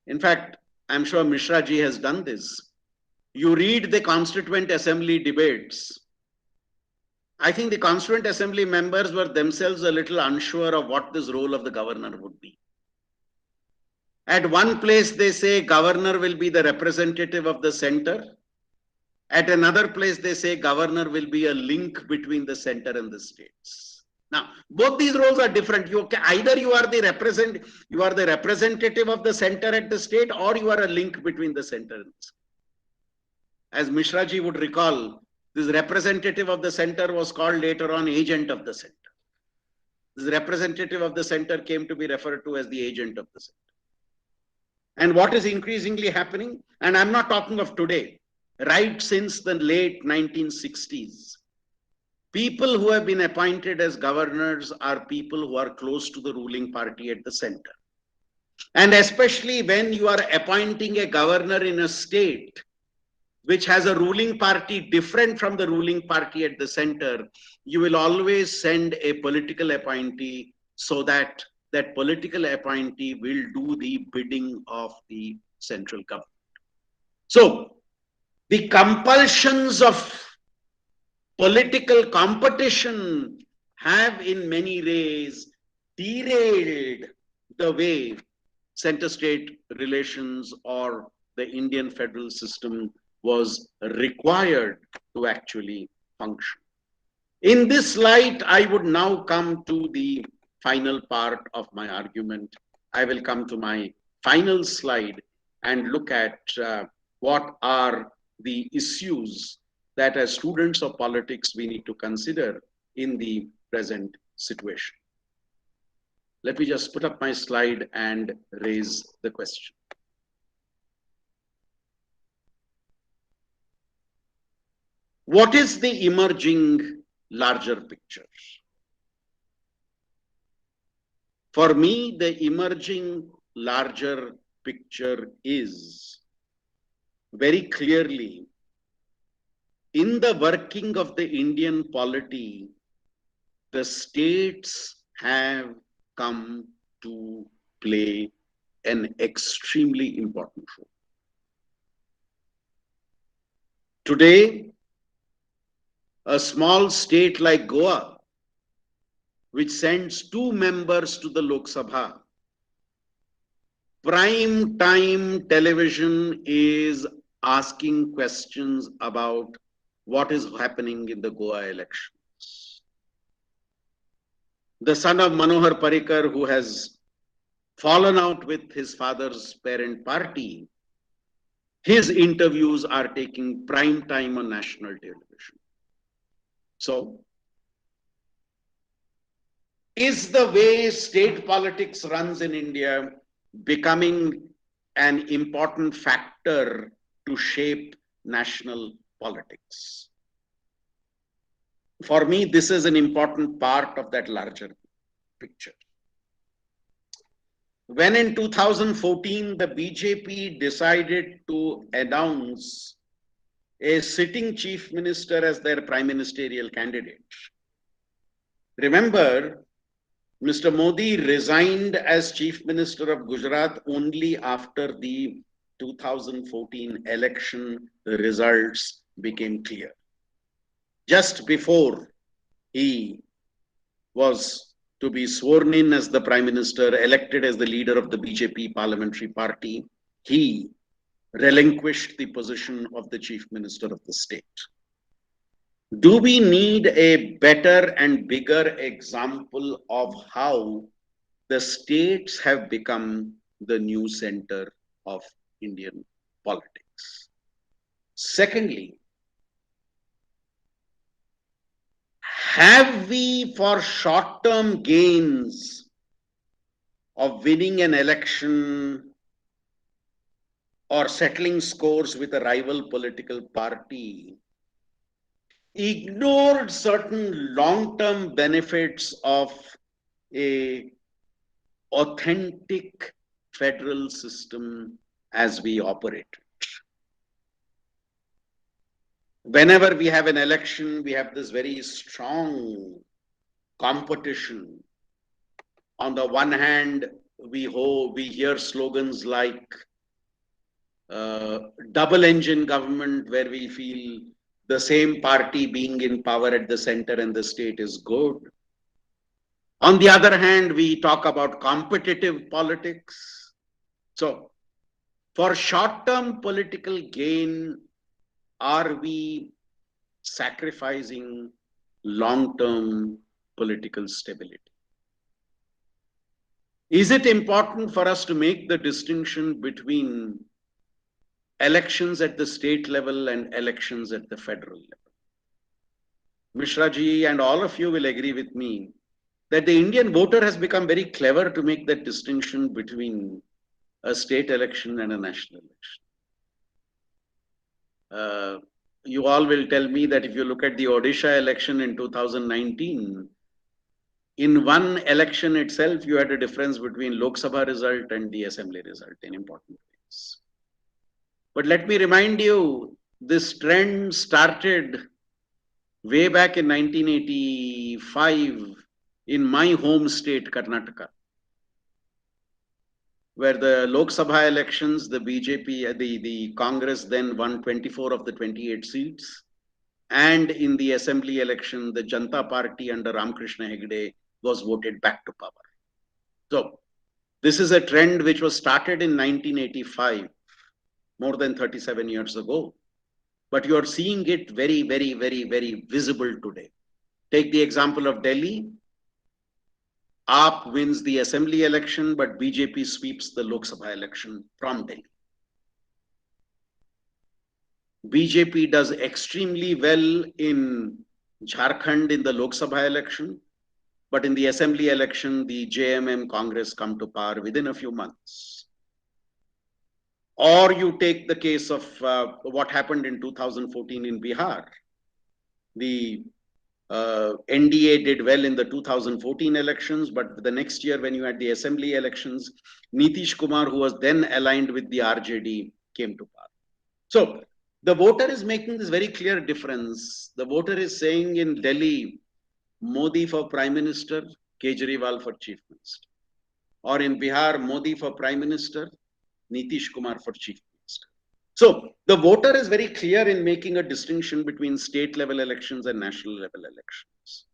In fact, I'm sure Mishra ji has done this. You read the Constituent Assembly debates. I think the Constituent Assembly members were themselves a little unsure of what this role of the governor would be. At one place, they say governor will be the representative of the center. At another place, they say governor will be a link between the center and the states. Now, both these roles are different. Either you are the representative of the center at the state, or you are a link between the center and the state. As Mishra ji would recall, this representative of the center was called later on agent of the center. This representative of the center came to be referred to as the agent of the center. And what is increasingly happening, and I'm not talking of today, right since the late 1960s, people who have been appointed as governors are people who are close to the ruling party at the center. And especially when you are appointing a governor in a state which has a ruling party different from the ruling party at the center, you will always send a political appointee so that that political appointee will do the bidding of the central government. So, the compulsions of political competition have in many ways derailed the way center-state relations or the Indian federal system was required to actually function. In this light, I would now come to the final part of my argument. I will come to my final slide and look at what are the issues that as students of politics we need to consider in the present situation. Let me just put up my slide and raise the question. What is the emerging larger picture? For me, the emerging larger picture is very clearly in the working of the Indian polity, the states have come to play an extremely important role. Today, a small state like Goa, which sends 2 members to the Lok Sabha, prime time television is asking questions about what is happening in the Goa elections. The son of Manohar Parrikar, who has fallen out with his father's parent party, his interviews are taking prime time on national television. So, is the way state politics runs in India becoming an important factor to shape national politics? For me, this is an important part of that larger picture. When in 2014, the BJP decided to announce a sitting chief minister as their prime ministerial candidate. Remember, Mr. Modi resigned as chief minister of Gujarat only after the 2014 election results became clear. Just before he was to be sworn in as the Prime Minister, elected as the leader of the BJP parliamentary party, he relinquished the position of the Chief Minister of the state. Do we need a better and bigger example of how the states have become the new center of Indian politics? Secondly, have we, for short-term gains of winning an election or settling scores with a rival political party, ignored certain long-term benefits of a authentic federal system as we operate? Whenever we have an election, we have this very strong competition. On the one hand, we hear slogans like double engine government, where we feel the same party being in power at the center and the state is good. On the other hand, we talk about competitive politics. So, for short-term political gain, are we sacrificing long-term political stability? Is it important for us to make the distinction between elections at the state level and elections at the federal level? Mishra ji and all of you will agree with me that the Indian voter has become very clever to make that distinction between a state election and a national election. You all will tell me that if you look at the Odisha election in 2019, in one election itself, you had a difference between Lok Sabha result and the assembly result in important ways. But let me remind you, this trend started way back in 1985 in my home state, Karnataka, where the Lok Sabha elections, the BJP, the Congress then won 24 of the 28 seats. And in the assembly election, the Janata Party under Ramakrishna Hegde was voted back to power. So this is a trend which was started in 1985, more than 37 years ago. But you are seeing it very, very, very, very visible today. Take the example of Delhi. AAP wins the assembly election, but BJP sweeps the Lok Sabha election from Delhi. BJP does extremely well in Jharkhand in the Lok Sabha election, but in the assembly election, the JMM Congress come to power within a few months. Or you take the case of what happened in 2014 in Bihar. The NDA did well in the 2014 elections, but the next year when you had the assembly elections, Nitish Kumar, who was then aligned with the RJD, came to power. So the voter is making this very clear difference. The voter is saying in Delhi, Modi for Prime Minister, Kejriwal for Chief Minister. Or in Bihar, Modi for Prime Minister, Nitish Kumar for Chief Minister. So the voter is very clear in making a distinction between state level elections and national level elections.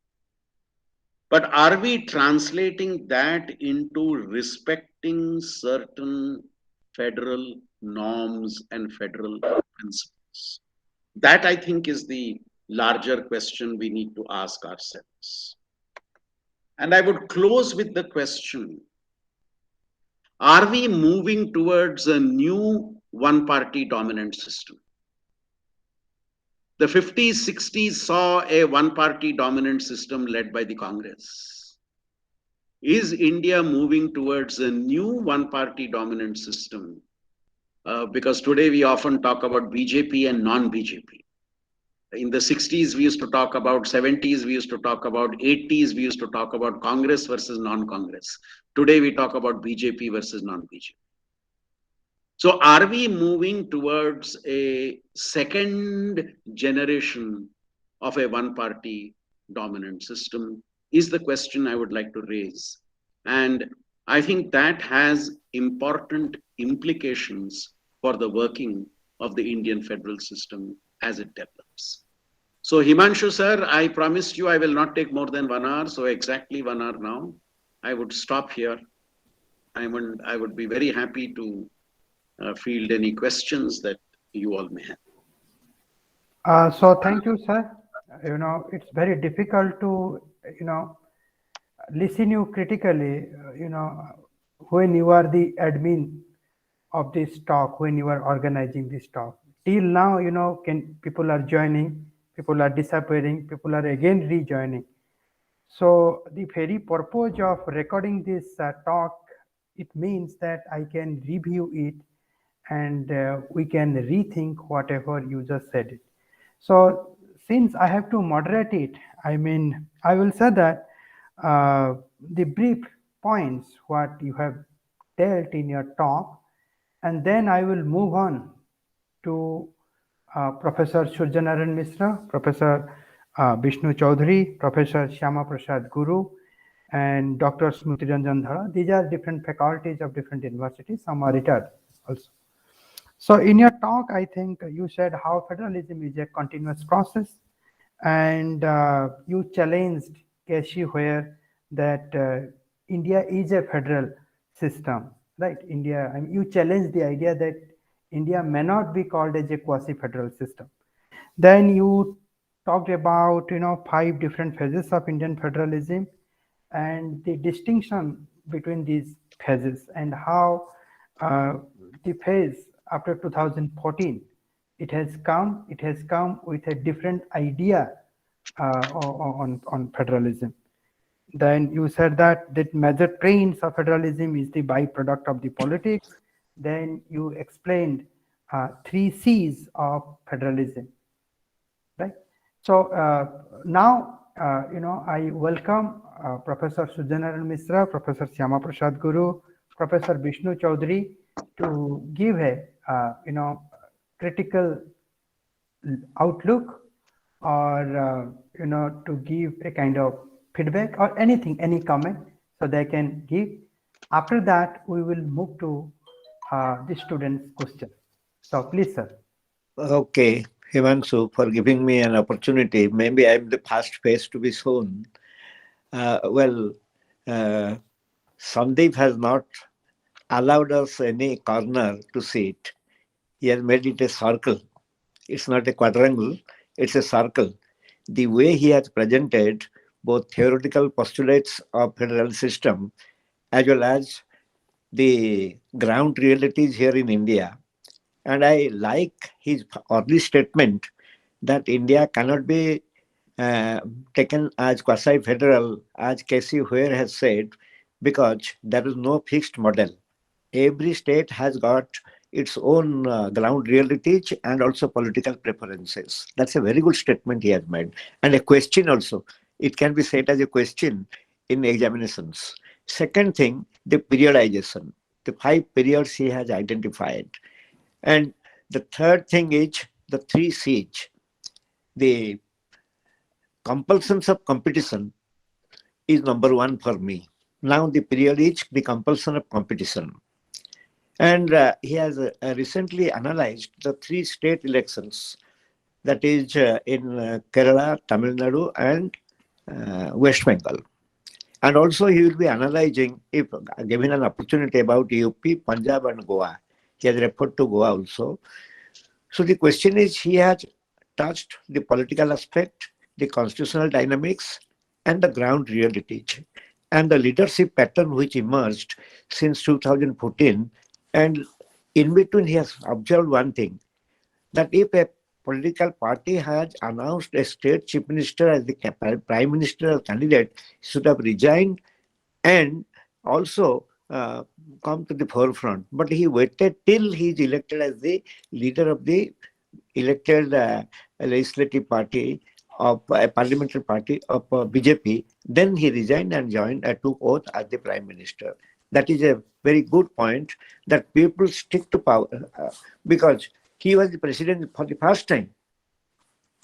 But are we translating that into respecting certain federal norms and federal principles? That, I think, is the larger question we need to ask ourselves. And I would close with the question, are we moving towards a new one-party dominant system? The 50s, 60s saw a one-party dominant system led by the Congress. Is India moving towards a new one-party dominant system? Because today we often talk about BJP and non-BJP. In the 60s, we used to talk about, 70s, we used to talk about, 80s, we used to talk about Congress versus non-Congress. Today, we talk about BJP versus non-BJP. So are we moving towards a second generation of a one-party dominant system? Is the question I would like to raise. And I think that has important implications for the working of the Indian federal system as it develops. So Himanshu sir, I promised you I will not take more than 1 hour. So exactly 1 hour now. I would stop here. I would be very happy to field any questions that you all may have. So thank you, sir. It's very difficult to, listen you critically, when you are the admin of this talk, when you are organizing this talk. Till now, can people are joining, people are disappearing, people are again rejoining. So the very purpose of recording this talk, it means that I can review it and we can rethink whatever you just said it. So since I have to moderate it, I will say that the brief points what you have dealt in your talk, and then I will move on to Professor Surjanaran Mishra, Professor Vishnu Chaudhary, Professor Shyama Prasad Guru, and Dr. Smriti Ranjan Dhara. These are different faculties of different universities. Some are retired also. So in your talk, I think you said how federalism is a continuous process, and you challenged Casey where that India is a federal system, right? India, you challenged the idea that India may not be called as a quasi-federal system. Then you talked about 5 different phases of Indian federalism and the distinction between these phases and how the phase after 2014 it has come with a different idea on federalism. Then you said that the major trains of federalism is the byproduct of the politics. Then you explained 3 C's of federalism, right? So now, I welcome Professor Sujanaran Mishra, Professor Shyama Prasad Guru, Professor Vishnu Chaudhary to give a, critical outlook or, to give a kind of feedback or anything, any comment, so they can give. After that, we will move to the students' question. So please, sir. Okay, Himanshu, for giving me an opportunity. Maybe I'm the first face to be shown. Sandeep has not allowed us any corner to sit. He has made it a circle. It's not a quadrangle, it's a circle. The way he has presented both theoretical postulates of federal system as well as the ground realities here in India. And I like his early statement that India cannot be taken as quasi-federal, as Casey Ware has said, because there is no fixed model. Every state has got its own ground realities and also political preferences. That's a very good statement he has made. And a question also. It can be said as a question in examinations. Second thing, the periodization. The 5 periods he has identified. And the third thing is the 3 C's. The compulsions of competition is number 1 for me. Now the period is the compulsion of competition. And he has recently analyzed the 3 state elections, that is in Kerala, Tamil Nadu, and West Bengal. And also he will be analyzing, if given an opportunity, about UP, Punjab, and Goa. He has referred to Goa also. So the question is, he has touched the political aspect, the constitutional dynamics, and the ground realities, and the leadership pattern which emerged since 2014. And in between, he has observed one thing, that if a political party has announced a state chief minister as the prime minister or candidate, he should have resigned and also come to the forefront. But he waited till he is elected as the leader of the elected legislative party of a parliamentary party of BJP. Then he resigned and took oath as the prime minister. That is a very good point, that people stick to power because he was the president for the first time.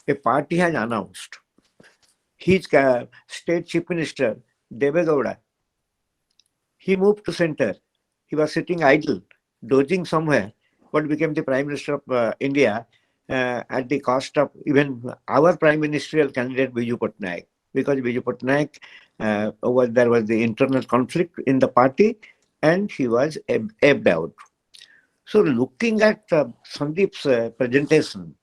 A party has announced his state chief minister, Deve Gowda. He moved to center. He was sitting idle, dozing somewhere, but became the prime minister of India. at the cost of even our prime ministerial candidate Biju Patnaik, because Biju Patnaik there was the internal conflict in the party and he was ebbed out. So looking at Sandeep's presentation,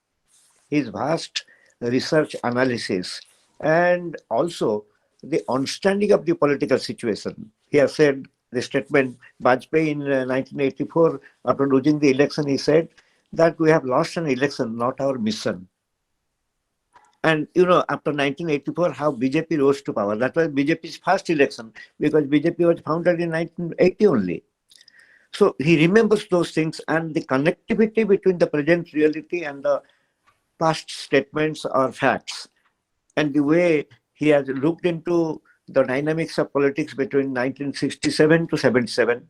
his vast research analysis, and also the understanding of the political situation. He has said the statement, Bajpayee in 1984, after losing the election, he said that we have lost an election, not our mission. And after 1984, how BJP rose to power. That was BJP's first election, because BJP was founded in 1980 only. So he remembers those things, and the connectivity between the present reality and the past statements or facts, and the way he has looked into the dynamics of politics between 1967 to 77,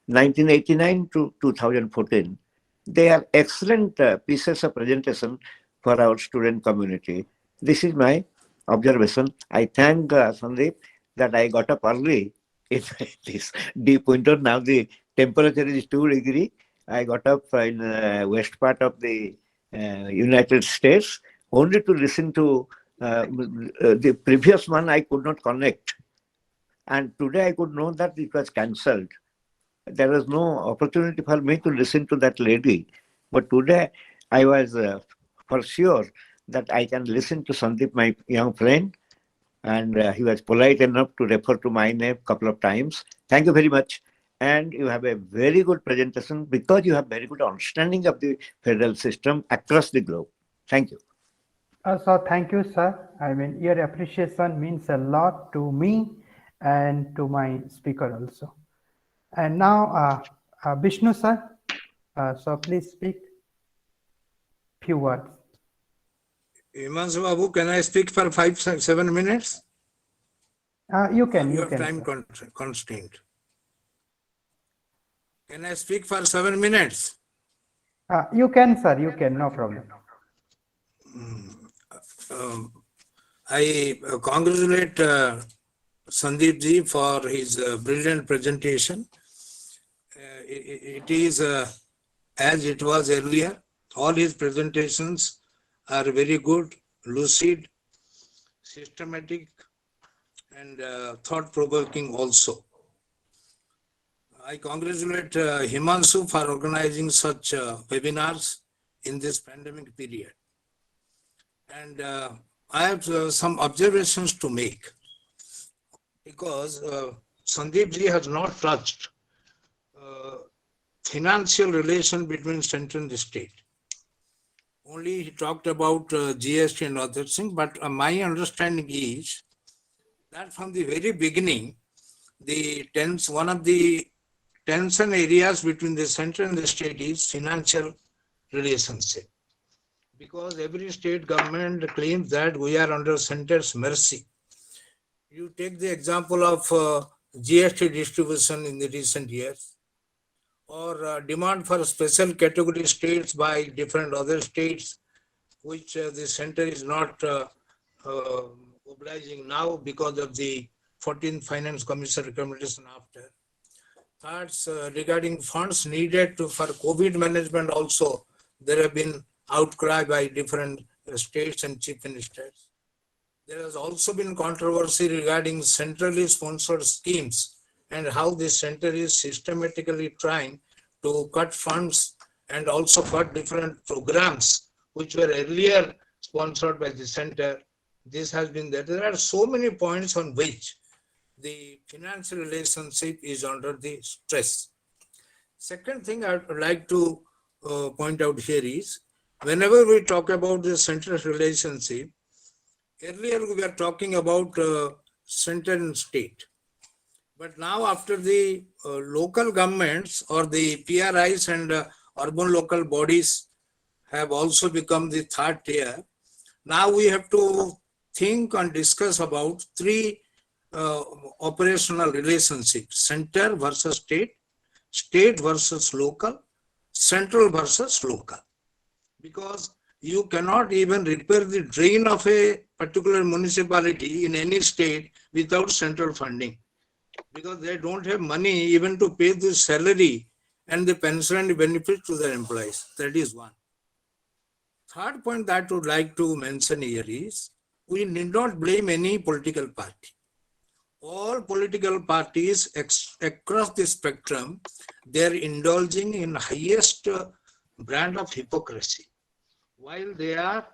1989 to 2014. They are excellent pieces of presentation for our student community. This is my observation. I thank Sandeep that I got up early in this deep winter. Now the temperature is 2 degrees. I got up in west part of the United States only to listen to the previous one. I could not connect, and today I could know that it was cancelled. There was no opportunity for me to listen to that lady, but today I was for sure that I can listen to Sandeep, my young friend, and he was polite enough to refer to my name a couple of times. Thank you very much. And you have a very good presentation because you have very good understanding of the federal system across the globe. Thank you. So thank you, sir. I mean, your appreciation means a lot to me and to my speaker also. And now, Vishnu, sir, so please speak few words. Himanshu Babu, can I speak for 5-7 minutes? You can. Time constraint. Can I speak for 7 minutes? You can, sir. You can. No problem. I congratulate Sandeep ji for his brilliant presentation. It is as it was earlier. All his presentations are very good, lucid, systematic, and thought-provoking also. I congratulate Himanshu for organizing such webinars in this pandemic period. And I have some observations to make, because Sandeep ji has not touched financial relation between center and the state. Only he talked about GST and other things, but my understanding is that from the very beginning, one of the tension areas between the center and the state is financial relationship. Because every state government claims that we are under center's mercy. You take the example of GST distribution in the recent years, or demand for special category states by different other states, which the center is not obliging now because of the 14th Finance Commission recommendation after. That's regarding funds needed for COVID management also. There have been outcry by different states and chief ministers. There has also been controversy regarding centrally sponsored schemes and how the center is systematically trying to cut funds and also cut different programs which were earlier sponsored by the center. This has been there. There are so many points on which the financial relationship is under the stress. Second thing I would like to point out here is, whenever we talk about the central relationship, earlier we were talking about center and state. But now after the local governments or the PRIs and urban local bodies have also become the third tier, now we have to think and discuss about three operational relationships: center versus state, state versus local, central versus local. Because you cannot even repair the drain of a particular municipality in any state without central funding, because they don't have money even to pay the salary and the pension and benefits to their employees. That is one. Third point that I would like to mention here is we need not blame any political party. All political parties across the spectrum, they're indulging in highest brand of hypocrisy. While they are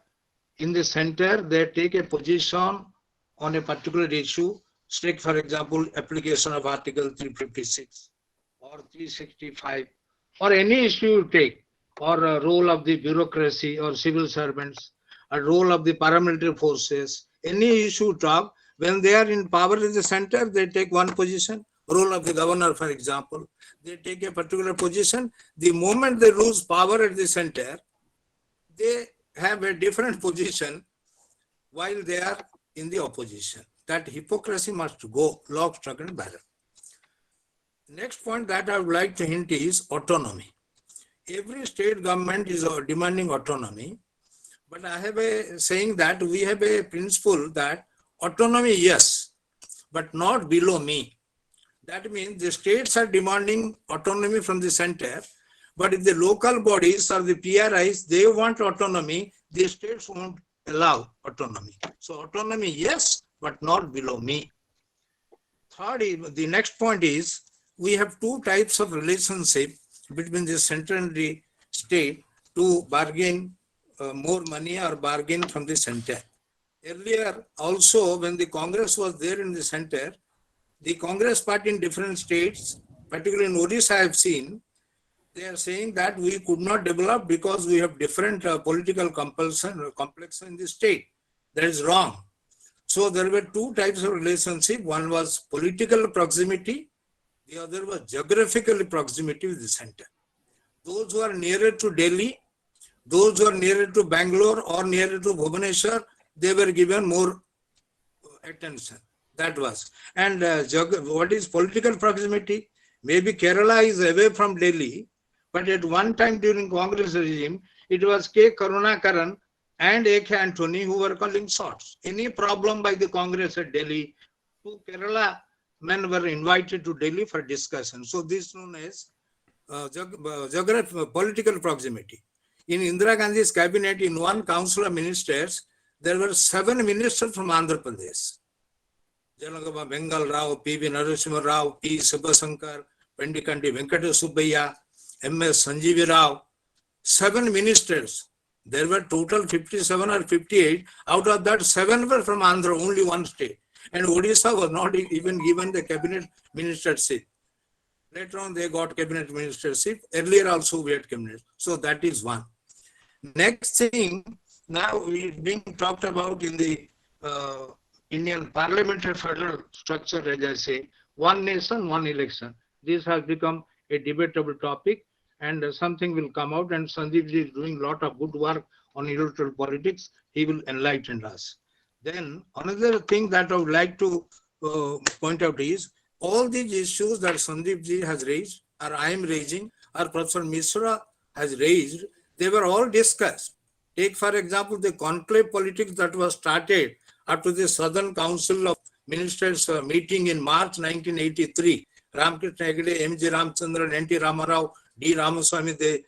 in the center, they take a position on a particular issue. Take, for example, application of Article 356 or 365 or any issue you take, or a role of the bureaucracy or civil servants, a role of the paramilitary forces, any issue talk, when they are in power in the center, they take one position. Role of the governor, for example, they take a particular position. The moment they lose power at the center, they have a different position while they are in the opposition. That hypocrisy must go, lock, stock, and barrel. Next point that I would like to hint is autonomy. Every state government is demanding autonomy, but I have a saying that we have a principle that autonomy, yes, but not below me. That means the states are demanding autonomy from the center, but if the local bodies or the PRIs, they want autonomy, the states won't allow autonomy. So autonomy, yes, but not below me. Third, the next point is we have two types of relationship between the center and the state to bargain more money or bargain from the center. Earlier, also, when the Congress was there in the center, the Congress party in different states, particularly in Odisha, I have seen, they are saying that we could not develop because we have different political complex in the state. That is wrong. So there were two types of relationship. One was political proximity. The other was geographical proximity with the center. Those who are nearer to Delhi, those who are nearer to Bangalore or nearer to Bhubaneswar, they were given more attention. That was. And what is political proximity? Maybe Kerala is away from Delhi, but at one time during Congress regime, it was K. Karunakaran and A.K. Antony who were calling shots. Any problem by the Congress at Delhi, two Kerala men were invited to Delhi for discussion. So this is known as political proximity. In Indira Gandhi's cabinet, in one council of ministers, there were 7 ministers from Andhra Pradesh. Jalagaba Bengal Rao, P.V. Narasimha Rao, T. Subhasankar, Pendikandi Venkata Subbaiah, M.S. Sanjeevi Rao, 7 ministers. There were total 57 or 58. Out of that, 7 were from Andhra, only one state. And Odisha was not even given the cabinet ministership. Later on, they got cabinet ministership. Earlier also, we had cabinet. So that is one. Next thing, now we being talked about in the Indian parliamentary federal structure, as I say, one nation, one election. This has become a debatable topic, and something will come out, and Sandeep ji is doing a lot of good work on electoral politics. He will enlighten us. Then another thing that I would like to point out is all these issues that Sandeep ji has raised, or I am raising, or Professor Mishra has raised, they were all discussed. Take, for example, the conclave politics that was started after the Southern Council of Ministers meeting in March 1983. Ramakrishna Hegde, M.G. Ramchandran, N.T. Ramarao, D. Ramaswamy, they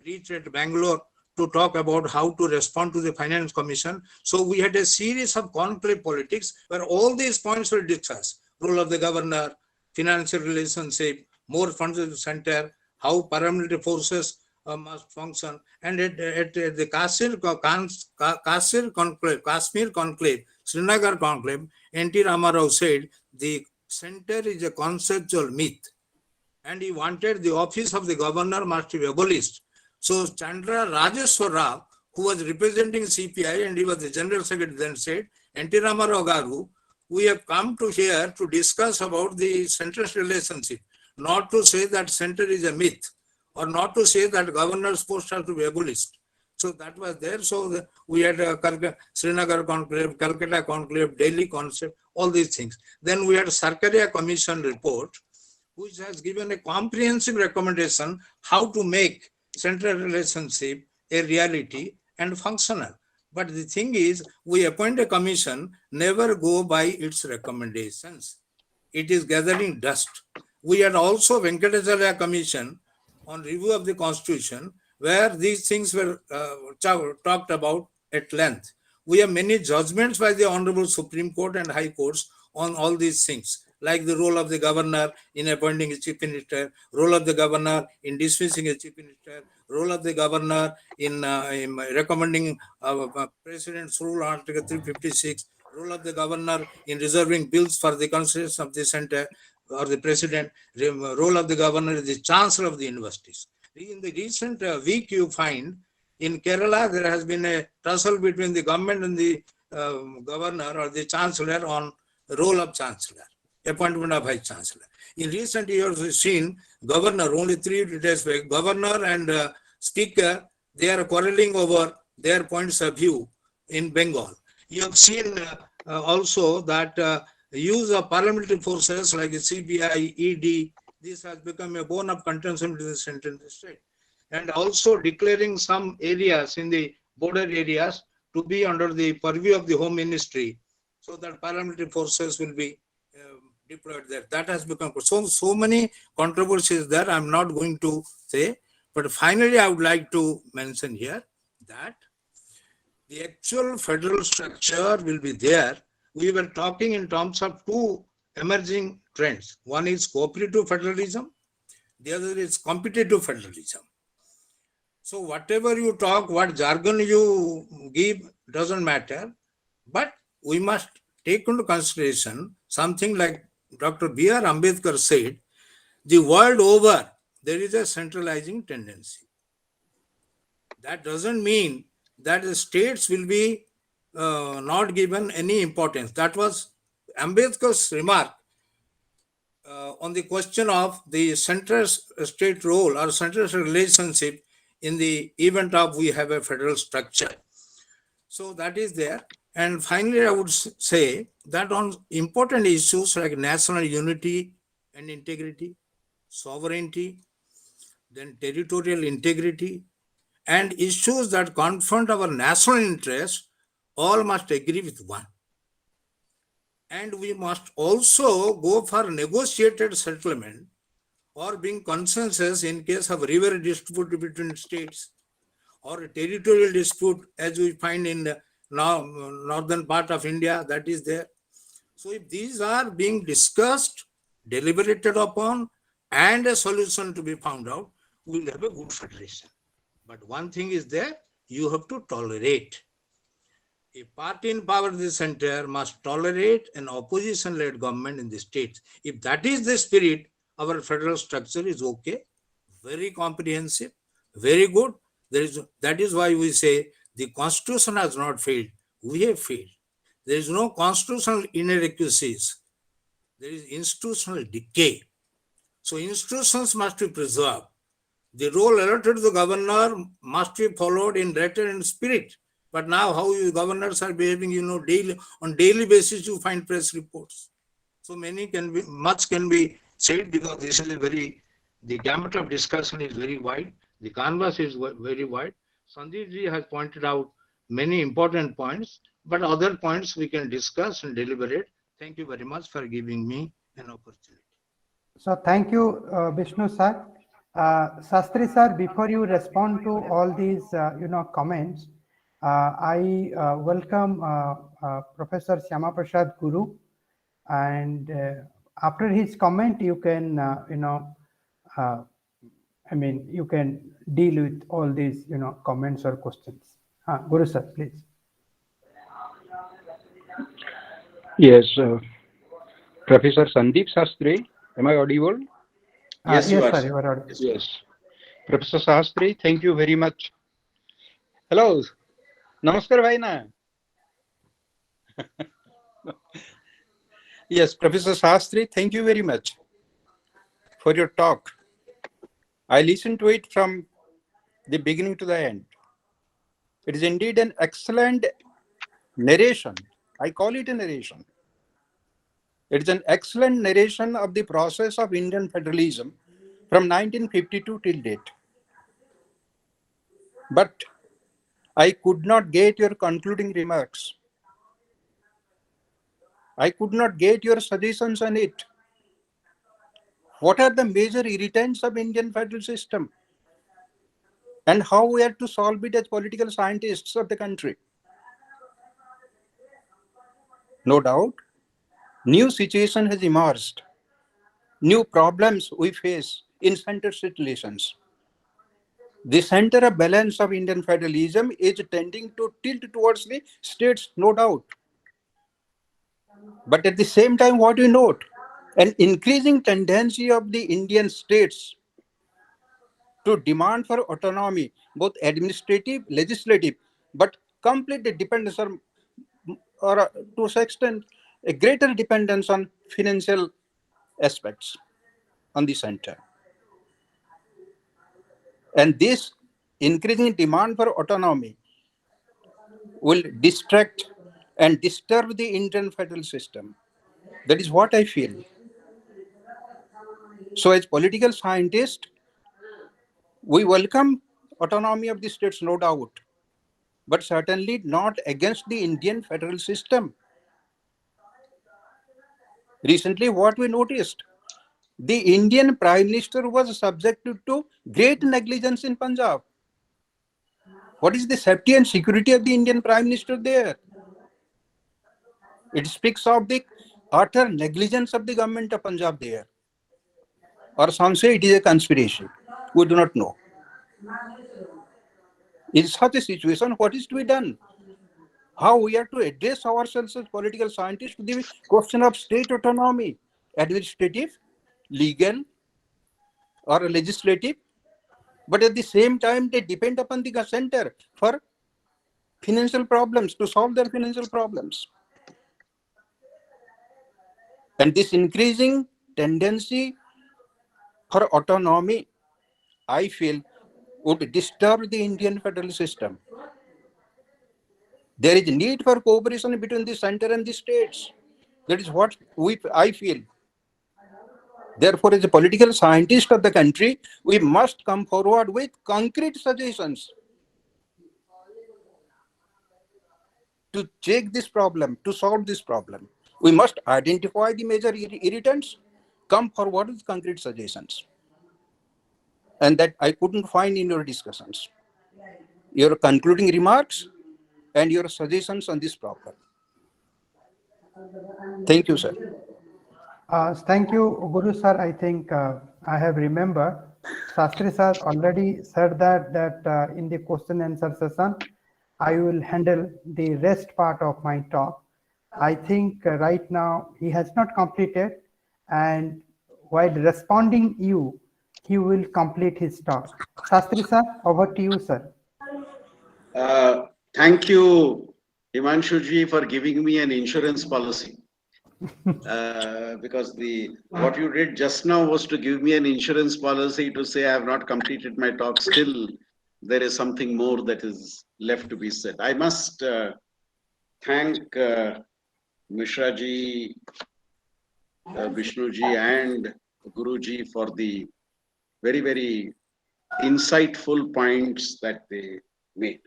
reached at Bangalore to talk about how to respond to the Finance Commission. So we had a series of conclave politics where all these points were discussed. Role of the governor, financial relationship, more funds to the center, how paramilitary forces must function. And at the Kashmir conclave, Srinagar conclave, N.T. Ramarao said the center is a conceptual myth. And he wanted the office of the governor must be abolished. So Chandra Rajeshwar Rao, who was representing CPI and he was the general secretary, then said, N.T. Ramarao Garu, we have come to here to discuss about the center's relationship, not to say that center is a myth, or not to say that governor's post has to be abolished. So that was there. So we had Srinagar conclave, Calcutta conclave, Delhi concept, all these things. Then we had Sarkaria Commission report, which has given a comprehensive recommendation how to make central relationship a reality and functional. But the thing is, we appoint a commission, never go by its recommendations. It is gathering dust. We had also Venkatacharya Commission on review of the Constitution, where these things were talked about at length. We have many judgments by the Honorable Supreme Court and High Courts on all these things, like the role of the governor in appointing a chief minister, role of the governor in dismissing a chief minister, role of the governor in recommending President's rule, Article 356, role of the governor in reserving bills for the consideration of the center or the president, role of the governor is the chancellor of the universities. In the recent week, you find in Kerala, there has been a tussle between the government and the governor or the chancellor on the role of chancellor, appointment of vice chancellor. In recent years, we've seen governor, only 3 days back, governor and speaker, they are quarreling over their points of view in Bengal. You have seen also that use of parliamentary forces like CBI, ED, this has become a bone of contention to the central state. And also declaring some areas in the border areas to be under the purview of the Home Ministry, so that parliamentary forces will be deployed there. That has become so many controversies there. I'm not going to say, but finally I would like to mention here that the actual federal structure will be there. We were talking in terms of 2 emerging trends. One is cooperative federalism, the other is competitive federalism. So whatever you talk, what jargon you give doesn't matter, but we must take into consideration something like Dr. B.R. Ambedkar said, the world over, there is a centralizing tendency. That doesn't mean that the states will be not given any importance. That was Ambedkar's remark on the question of the center-state role or center-state relationship in the event of we have a federal structure. So that is there. And finally, I would say that on important issues like national unity and integrity, sovereignty, then territorial integrity, and issues that confront our national interests, all must agree with one. And we must also go for negotiated settlement or bring consensus in case of river dispute between states or a territorial dispute, as we find in the northern part of India, that is there. So if these are being discussed, deliberated upon, and a solution to be found out, we will have a good federation. But one thing is there, you have to tolerate. A party in power in the center must tolerate an opposition-led government in the states. If that is the spirit, our federal structure is okay, very comprehensive, very good. That is why we say the constitution has not failed. We have failed. There is no constitutional inadequacies. There is institutional decay. So institutions must be preserved. The role allotted to the governor must be followed in letter and spirit. But now how governors are behaving, daily, on daily basis you find press reports. So much can be said, because this is the gamut of discussion is very wide. The canvas is very wide. Sandeep ji has pointed out many important points, but other points we can discuss and deliberate. Thank you very much for giving me an opportunity. So thank you, Vishnu sir. Shastri sir, before you respond to all these, comments, I welcome Professor Syama Prasad Guru, and after his comment, you can, you can deal with all these, comments or questions. Guru sir, please. Yes, Professor Sandeep Shastri, am I audible? Yes, you yes, are. sir, you are audible. Yes. Professor Shastri, thank you very much. Hello. Namaskar, Vaina. Yes, Professor Shastri, thank you very much for your talk. I listened to it from the beginning to the end. It is indeed an excellent narration. I call it a narration. It is an excellent narration of the process of Indian federalism from 1952 till date. But I could not get your concluding remarks. I could not get your suggestions on it. What are the major irritants of Indian federal system? and how we are to solve it as political scientists of the country. No doubt, new situation has emerged, new problems we face in center-state relations. The center of balance of Indian federalism is tending to tilt towards the states, no doubt. But at the same time, what we note, an increasing tendency of the Indian states to demand for autonomy, both administrative, legislative, but complete dependence on, or to some extent, a greater dependence on financial aspects on the center. And this increasing demand for autonomy will distract and disturb the Indian federal system. That is what I feel. So as political scientists, we welcome autonomy of the states, no doubt, but certainly not against the Indian federal system. Recently, what we noticed, the Indian Prime Minister was subjected to great negligence in Punjab. What is the safety and security of the Indian Prime Minister there? It speaks of the utter negligence of the government of Punjab there. Or some say it is a conspiracy. We do not know. In such a situation, what is to be done? How we are to address ourselves as political scientists to the question of state autonomy, administrative, legal, or legislative, but at the same time they depend upon the center for financial problems, to solve their financial problems. And this increasing tendency for autonomy, I feel, would disturb the Indian federal system. There is need for cooperation between the center and the states. That is what I feel. Therefore, as a political scientist of the country, we must come forward with concrete suggestions to check this problem, to solve this problem. We must identify the major irritants, come forward with concrete suggestions. And that I couldn't find in your discussions. Your concluding remarks and your suggestions on this problem. Thank you, sir. Thank you, Guru sir. I think I have remembered. Shastri sir already said that in the question answer session, I will handle the rest part of my talk. I think right now he has not completed, and while responding you, he will complete his talk. Shastri sir, over to you, sir. Thank you, Himanshu ji, for giving me an insurance policy. Because what you did just now was to give me an insurance policy to say I have not completed my talk. Still, there is something more that is left to be said. I must thank Mishra ji, Vishnu ji, and Guru ji for the very, very insightful points that they made.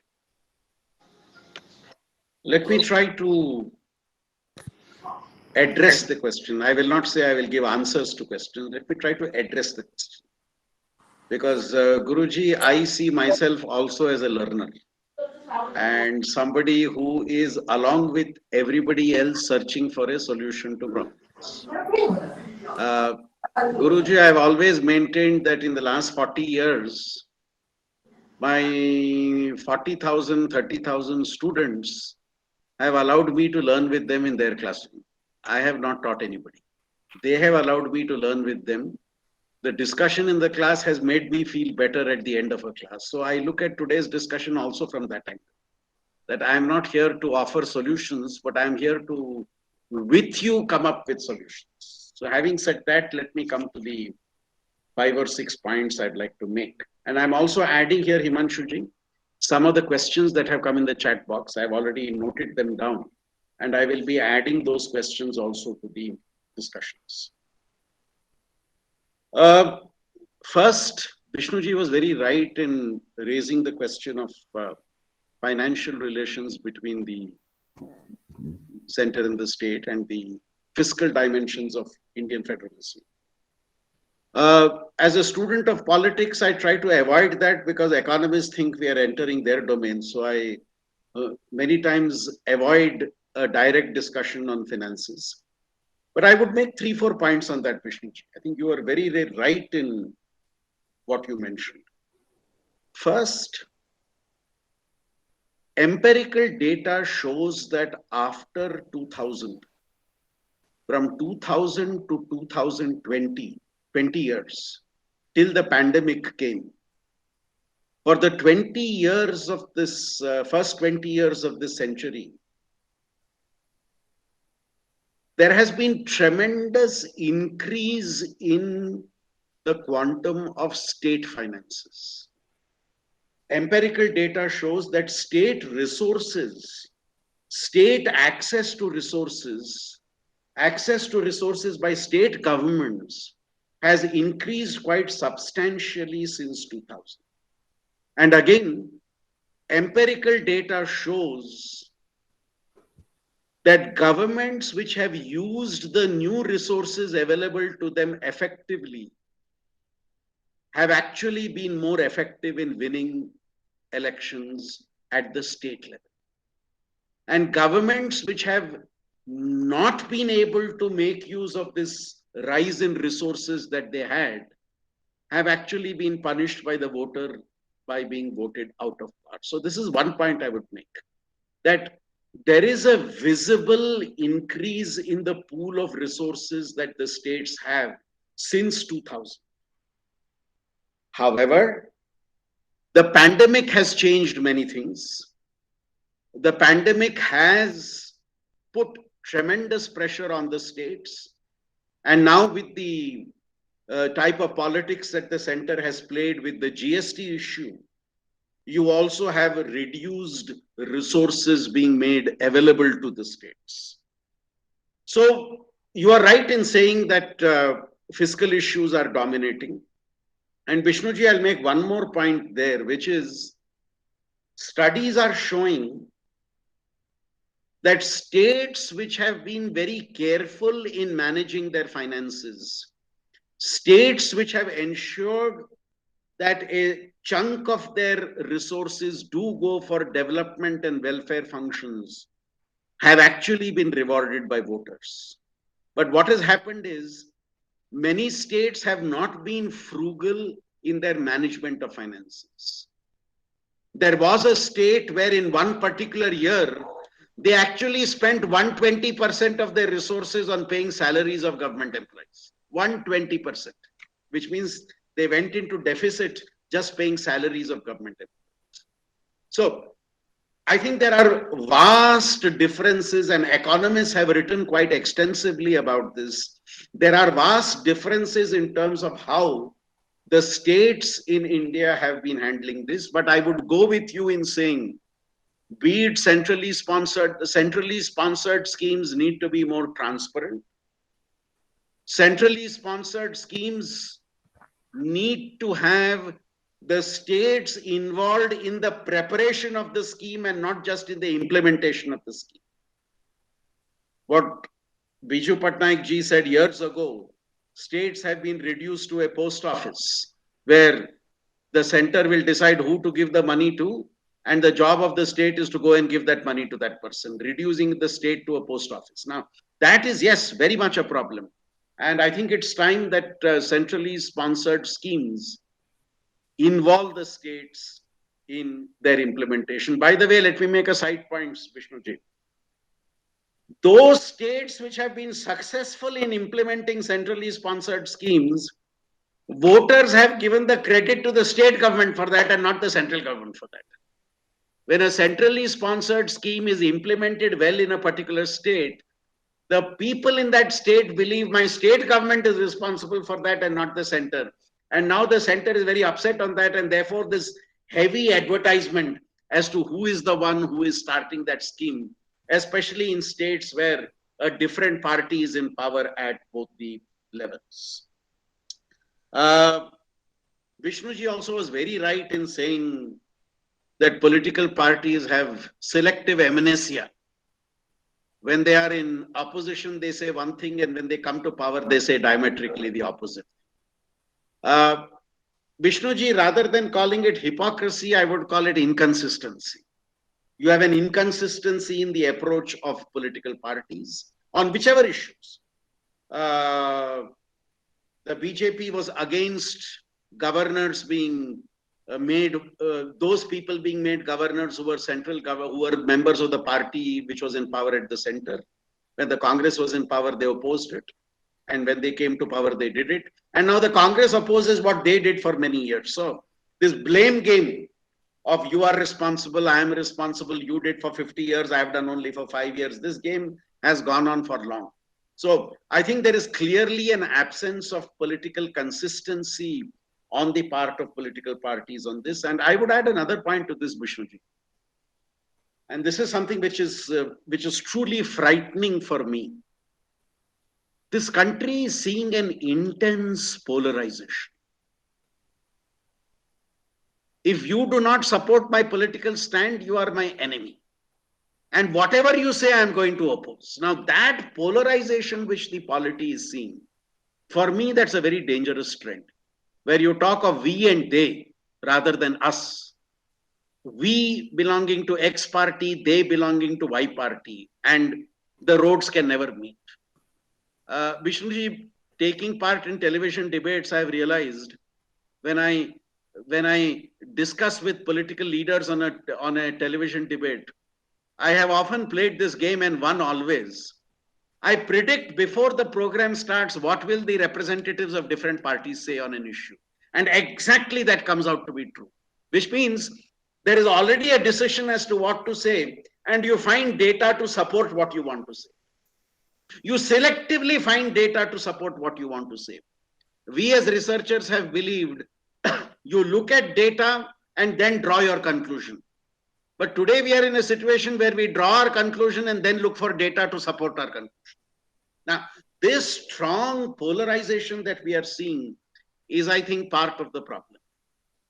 Let me try to address the question. I will not say I will give answers to questions. Let me try to address the question. Because Guruji, I see myself also as a learner and somebody who is along with everybody else searching for a solution to problems. Guruji, I have always maintained that in the last 40 years, my 40,000, 30,000 students have allowed me to learn with them in their classroom. I have not taught anybody. They have allowed me to learn with them. The discussion in the class has made me feel better at the end of a class. So I look at today's discussion also from that angle. That I am not here to offer solutions, but I am here to, with you, come up with solutions. So having said that, let me come to the 5 or 6 points I'd like to make. And I'm also adding here, Himanshu ji, some of the questions that have come in the chat box. I've already noted them down. And I will be adding those questions also to the discussions. First, Vishnuji was very right in raising the question of financial relations between the center and the state and the fiscal dimensions of Indian federalism. As a student of politics, I try to avoid that because economists think we are entering their domain. So I many times avoid a direct discussion on finances. But I would make 3-4 points on that, Vishnuji. I think you are very, very right in what you mentioned. First, empirical data shows that after 2000, from 2000 to 2020, 20 years, till the pandemic came, for the 20 years of this, first 20 years of this century, there has been tremendous increase in the quantum of state finances. Empirical data shows that state resources, state access to resources by state governments has increased quite substantially since 2000. And again, empirical data shows that governments which have used the new resources available to them effectively have actually been more effective in winning elections at the state level. And governments which have not been able to make use of this rise in resources that they had have actually been punished by the voter by being voted out of power. So this is one point I would make, that there is a visible increase in the pool of resources that the states have since 2000. However, the pandemic has changed many things. The pandemic has put tremendous pressure on the states. And now with the type of politics that the center has played with the GST issue, you also have reduced resources being made available to the states. So you are right in saying that fiscal issues are dominating. And Vishnuji, I'll make one more point there, which is studies are showing that states which have been very careful in managing their finances, states which have ensured that a chunk of their resources do go for development and welfare functions, have actually been rewarded by voters. But what has happened is many states have not been frugal in their management of finances. There was a state where in one particular year, they actually spent 120% of their resources on paying salaries of government employees. 120%, which means they went into deficit just paying salaries of government employees. So I think there are vast differences, and economists have written quite extensively about this. There are vast differences in terms of how the states in India have been handling this, but I would go with you in saying, be it centrally sponsored schemes need to be more transparent. Centrally sponsored schemes need to have the states involved in the preparation of the scheme and not just in the implementation of the scheme. What Biju Patnaik ji said years ago, states have been reduced to a post office where the center will decide who to give the money to, and the job of the state is to go and give that money to that person, reducing the state to a post office. Now, that is, yes, very much a problem. And I think it's time that centrally sponsored schemes involve the states in their implementation. By the way, let me make a side point, Vishnuji. Those states which have been successful in implementing centrally sponsored schemes, voters have given the credit to the state government for that and not the central government for that. When a centrally sponsored scheme is implemented well in a particular state, the people in that state believe my state government is responsible for that and not the center. And now the center is very upset on that, and therefore this heavy advertisement as to who is the one who is starting that scheme, especially in states where a different party is in power at both the levels. Vishnuji also was very right in saying that political parties have selective amnesia. When they are in opposition, they say one thing, and when they come to power, they say diametrically the opposite. Vishnuji, rather than calling it hypocrisy, I would call it inconsistency. You have an inconsistency in the approach of political parties on whichever issues. The BJP was against governors being made, those people being made governors who were who were members of the party which was in power at the center. When the Congress was in power, they opposed it. And when they came to power, they did it. And now the Congress opposes what they did for many years. So this blame game of you are responsible, I am responsible, you did for 50 years, I have done only for 5 years. This game has gone on for long. So I think there is clearly an absence of political consistency on the part of political parties on this. And I would add another point to this, Vishnuji. And this is something which is truly frightening for me. This country is seeing an intense polarization. If you do not support my political stand, you are my enemy. And whatever you say, I'm going to oppose. Now that polarization which the polity is seeing, for me, that's a very dangerous trend, where you talk of we and they rather than us. We belonging to X party, they belonging to Y party, and the roads can never meet. Vishnuji, taking part in television debates, I've realized when I discuss with political leaders on a television debate, I have often played this game and won always. I predict before the program starts what will the representatives of different parties say on an issue. And exactly that comes out to be true, which means there is already a decision as to what to say, and you find data to support what you want to say. You selectively find data to support what you want to say. We as researchers have believed you look at data and then draw your conclusion. But today we are in a situation where we draw our conclusion and then look for data to support our conclusion. Now, this strong polarization that we are seeing is, I think, part of the problem.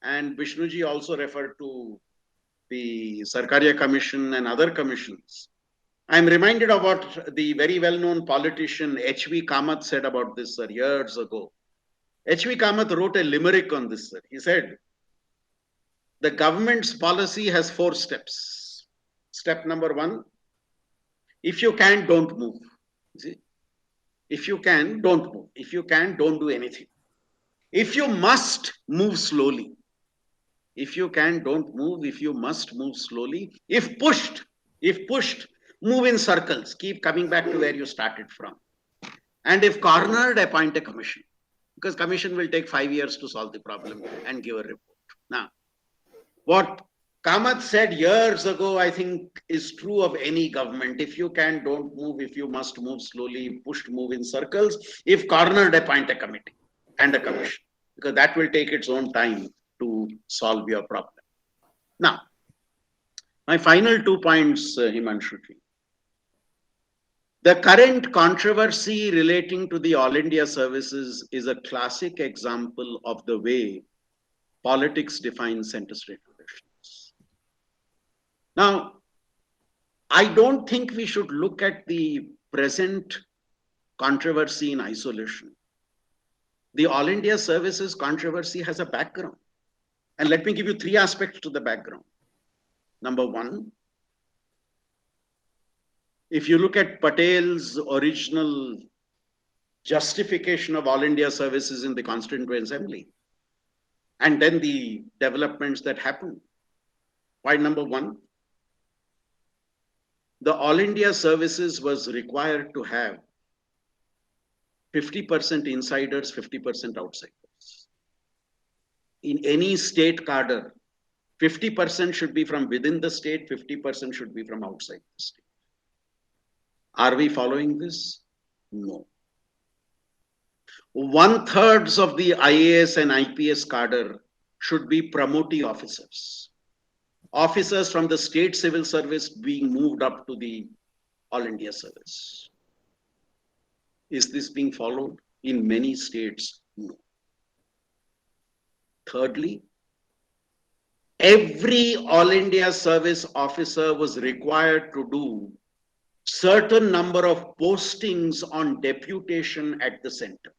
And Vishnuji also referred to the Sarkaria Commission and other commissions. I'm reminded of what the very well-known politician H.V. Kamath said about this, sir, years ago. H.V. Kamath wrote a limerick on this, sir. He said, the government's policy has 4 steps. Step number 1, if you can, don't move. See? If you can, don't move. If you can, don't do anything. If you must, move slowly. If you can, don't move. If you must, move slowly. If pushed, move in circles. Keep coming back to where you started from. And if cornered, appoint a commission. Because commission will take 5 years to solve the problem and give a report. Now, what Kamath said years ago, I think, is true of any government. If you can, don't move. If you must, move slowly. Pushed, move in circles. If cornered, appoint a committee and a commission. Because that will take its own time to solve your problem. Now, my final 2 points, Himanshu. The current controversy relating to the All India services is a classic example of the way politics defines center-state relations. Now, I don't think we should look at the present controversy in isolation. The All India services controversy has a background. And let me give you 3 aspects to the background. Number 1, if you look at Patel's original justification of All India services in the Constituent Assembly, and then the developments that happened. Point number 1, the All India services was required to have 50% insiders, 50% outsiders. In any state cadre, 50% should be from within the state, 50% should be from outside the state. Are we following this? No. 1/3 of the IAS and IPS cadre should be promotee officers. Officers from the state civil service being moved up to the All India service. Is this being followed? In many states, no. Thirdly, every All India service officer was required to do certain number of postings on deputation at the center.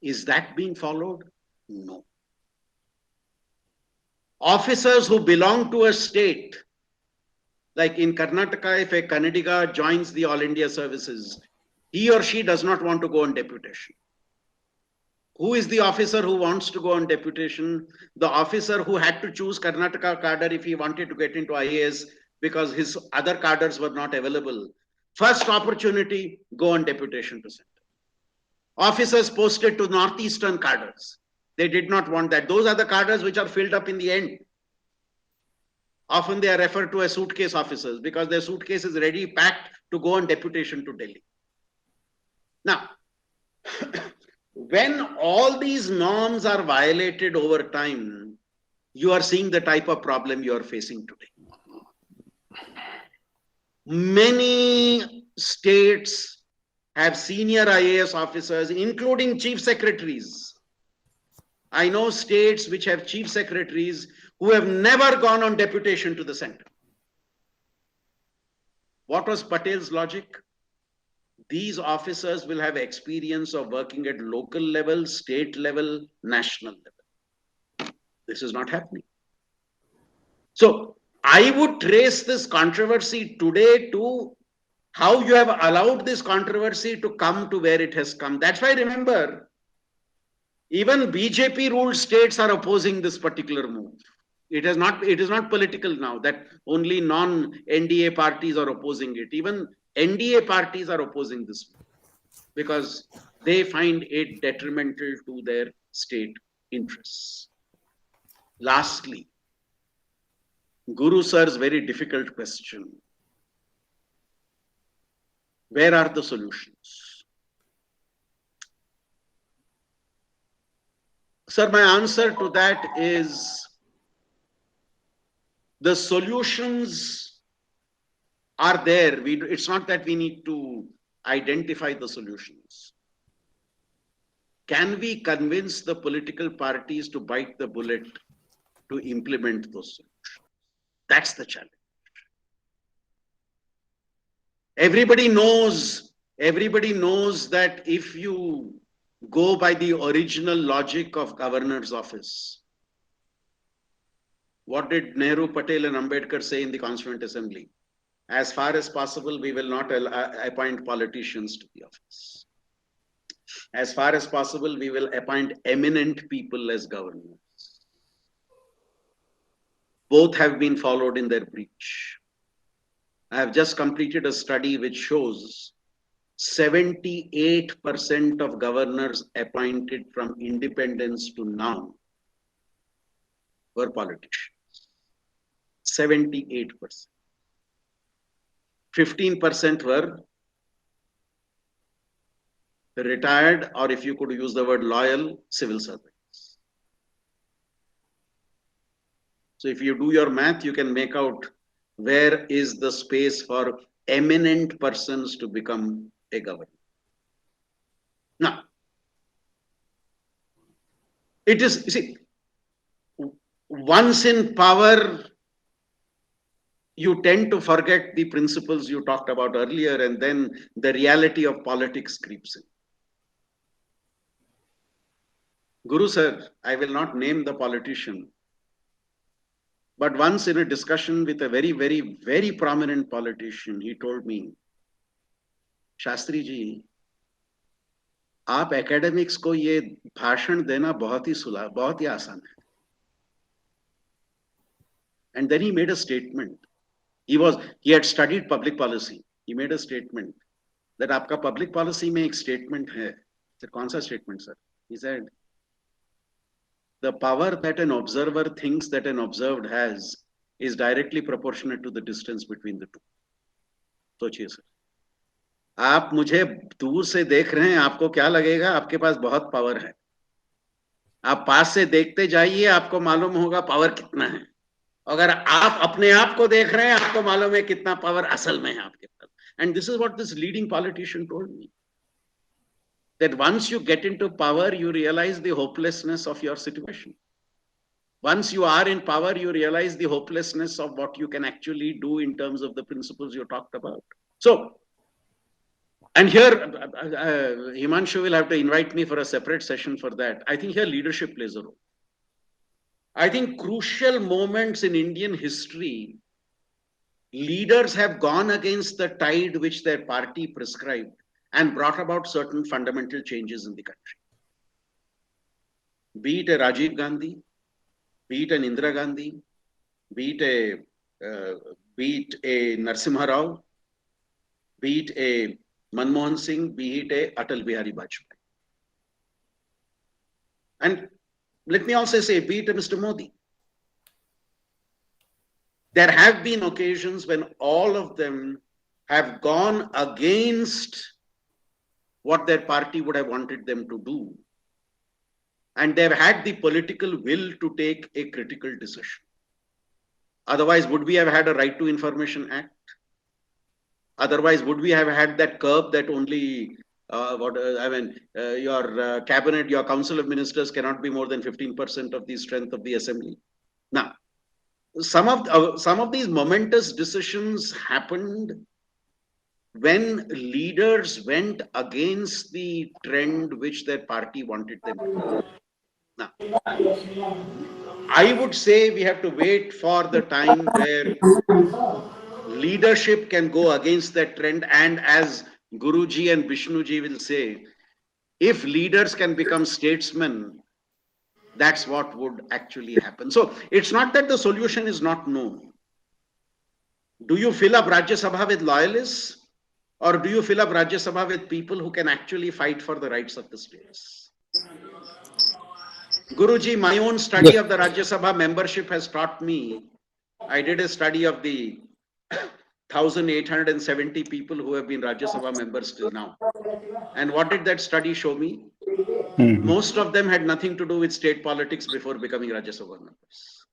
Is that being followed? No. Officers who belong to a state, like in Karnataka, if a Kannadiga joins the All India services, he or she does not want to go on deputation. Who is the officer who wants to go on deputation? The officer who had to choose Karnataka cadre if he wanted to get into IAS because his other cadres were not available. First opportunity, go on deputation to center. Officers posted to northeastern cadres. They did not want that. Those are the cadres which are filled up in the end. Often they are referred to as suitcase officers because their suitcase is ready packed to go on deputation to Delhi. Now, when all these norms are violated over time, you are seeing the type of problem you are facing today. Many states have senior IAS officers, including chief secretaries. I know states which have chief secretaries who have never gone on deputation to the center. What was Patel's logic? These officers will have experience of working at local level, state level, national level. This is not happening. So I would trace this controversy today to how you have allowed this controversy to come to where it has come. That's why, remember, even BJP ruled states are opposing this particular move. It is not political now that only non-NDA parties are opposing it. Even NDA parties are opposing this move because they find it detrimental to their state interests. Lastly, Guru Sir's very difficult question. Where are the solutions? Sir, my answer to that is the solutions are there. It's not that we need to identify the solutions. Can we convince the political parties to bite the bullet to implement those solutions? That's the challenge. Everybody knows that if you go by the original logic of governor's office, what did Nehru, Patel and Ambedkar say in the Constituent Assembly? As far as possible, we will not appoint politicians to the office. As far as possible, we will appoint eminent people as governors. Both have been followed in their breach. I have just completed a study which shows 78% of governors appointed from independence to now were politicians. 78%. 15% were retired, or if you could use the word loyal, civil servants. So if you do your math, you can make out where is the space for eminent persons to become a governor. Now, it is, you see, once in power, you tend to forget the principles you talked about earlier, and then the reality of politics creeps in. Guru sir, I will not name the politician, but once in a discussion with a very, very, very prominent politician, he told me, Shastri ji, आप academics को ये भाषण देना बहुत ही आसान है. And then he made a statement. He had studied public policy. He made a statement that आपका public policy में एक statement है. I said, कौन सा statement, sir? He said, the power that an observer thinks that an observed has is directly proportionate to the distance between the two. सोचिए sir, आप मुझे दूर से देख रहे हैं, आपको क्या लगेगा? आपके पास बहुत पावर है. आप पास से देखते जाइए, आपको मालूम होगा पावर कितना है. अगर आप अपने आप को देख रहे हैं, आपको मालूम है कितना पावर असल में है आपके पास. And this is what this leading politician told me. That once you get into power, you realize the hopelessness of your situation. Once you are in power, you realize the hopelessness of what you can actually do in terms of the principles you talked about. So, And here, Himanshu will have to invite me for a separate session for that. I think here leadership plays a role. I think crucial moments in Indian history, leaders have gone against the tide which their party prescribed and brought about certain fundamental changes in the country. Be it a Rajiv Gandhi, be it an Indira Gandhi, be it a Narasimha Rao, be it a Manmohan Singh, be it a Atal Bihari Vajpayee. And let me also say, be it a Mr. Modi. There have been occasions when all of them have gone against what their party would have wanted them to do. And they've had the political will to take a critical decision. Otherwise, would we have had a Right to Information Act? Otherwise, would we have had that curb that only your cabinet, your council of ministers cannot be more than 15% of the strength of the assembly? Now, some of these momentous decisions happened when leaders went against the trend which their party wanted them to do. Now, I would say we have to wait for the time where leadership can go against that trend, and as Guruji and Vishnuji will say, if leaders can become statesmen, that's what would actually happen. So it's not that the solution is not known. Do you fill up Rajya Sabha with loyalists, or do you fill up Rajya Sabha with people who can actually fight for the rights of the states? Guruji, my own study of the Rajya Sabha membership has taught me. I did a study of the 1,870 people who have been Rajya Sabha members till now. And what did that study show me? Most of them had nothing to do with state politics before becoming Rajya Sabha members.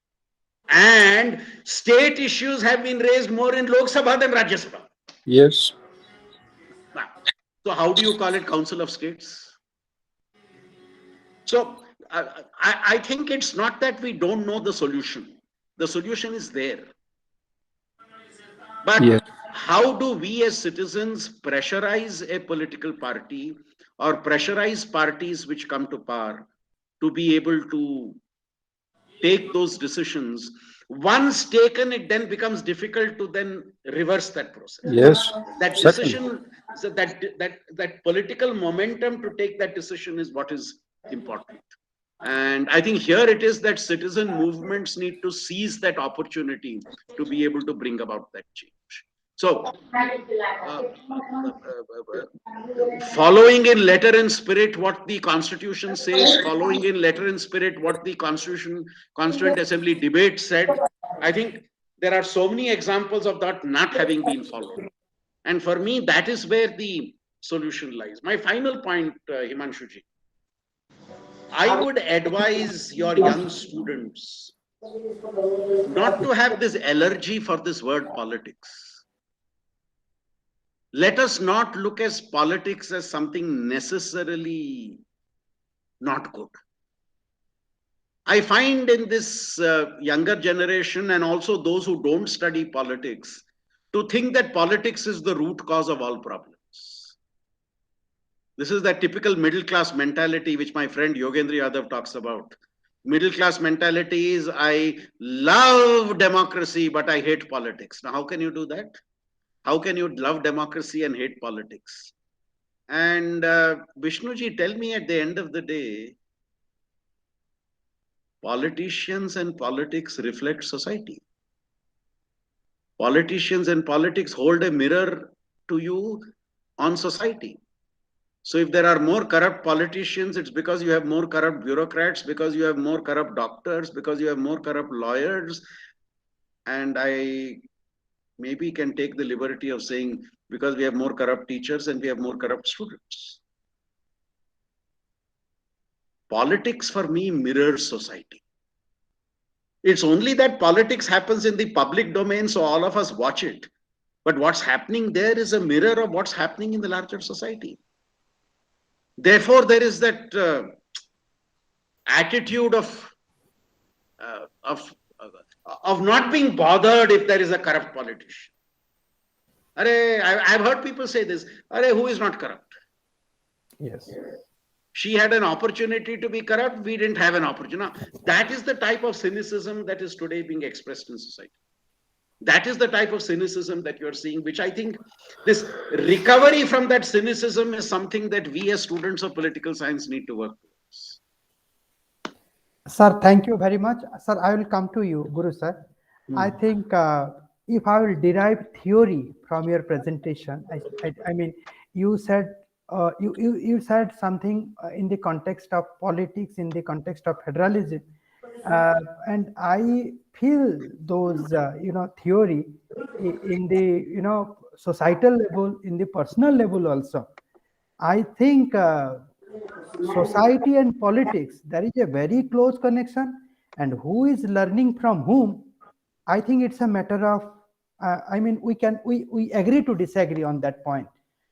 And state issues have been raised more in Lok Sabha than Rajya Sabha. Yes. Now, so how do you call it Council of States? So I think it's not that we don't know the solution. The solution is there. But Yes. how do we as citizens pressurize a political party or pressurize parties which come to power to be able to take those decisions? Once taken, it then becomes difficult to then reverse that process. Yes. That decision, so that political momentum to take that decision is what is important. And I think here it is that citizen movements need to seize that opportunity to be able to bring about that change. So, following in letter and spirit what the Constitution says, following in letter and spirit what the Constituent Assembly debate said, I think there are so many examples of that not having been followed. And for me, that is where the solution lies. My final point, Himanshuji, I would advise your young students not to have this allergy for this word politics. Let us not look at politics as something necessarily not good. I find in this younger generation and also those who don't study politics to think that politics is the root cause of all problems. This is that typical middle class mentality which my friend Yogendra Yadav talks about. Middle class mentality is I love democracy, but I hate politics. Now, how can you do that? How can you love democracy and hate politics? And Vishnuji, tell me at the end of the day, politicians and politics reflect society. Politicians and politics hold a mirror to you on society. So if there are more corrupt politicians, it's because you have more corrupt bureaucrats, because you have more corrupt doctors, because you have more corrupt lawyers. And I maybe can take the liberty of saying because we have more corrupt teachers and we have more corrupt students. Politics for me mirrors society. It's only that politics happens in the public domain, so all of us watch it. But what's happening there is a mirror of what's happening in the larger society. Therefore, there is that attitude of not being bothered if there is a corrupt politician. I've heard people say this, who is not corrupt? Yes. She had an opportunity to be corrupt. We didn't have an opportunity. Now, that is the type of cynicism that is today being expressed in society. That is the type of cynicism that you're seeing, which I think this recovery from that cynicism is something that we as students of political science need to work towards. Sir, thank you very much. Sir, I will come to you, Guru sir. I think if I will derive theory from your presentation, I mean, you said you said something in the context of politics, in the context of federalism, and I feel those theory in the societal level, in the personal level also. I think society and politics, there is a very close connection, and who is learning from whom, I think it's a matter of I mean, we agree to disagree on that point,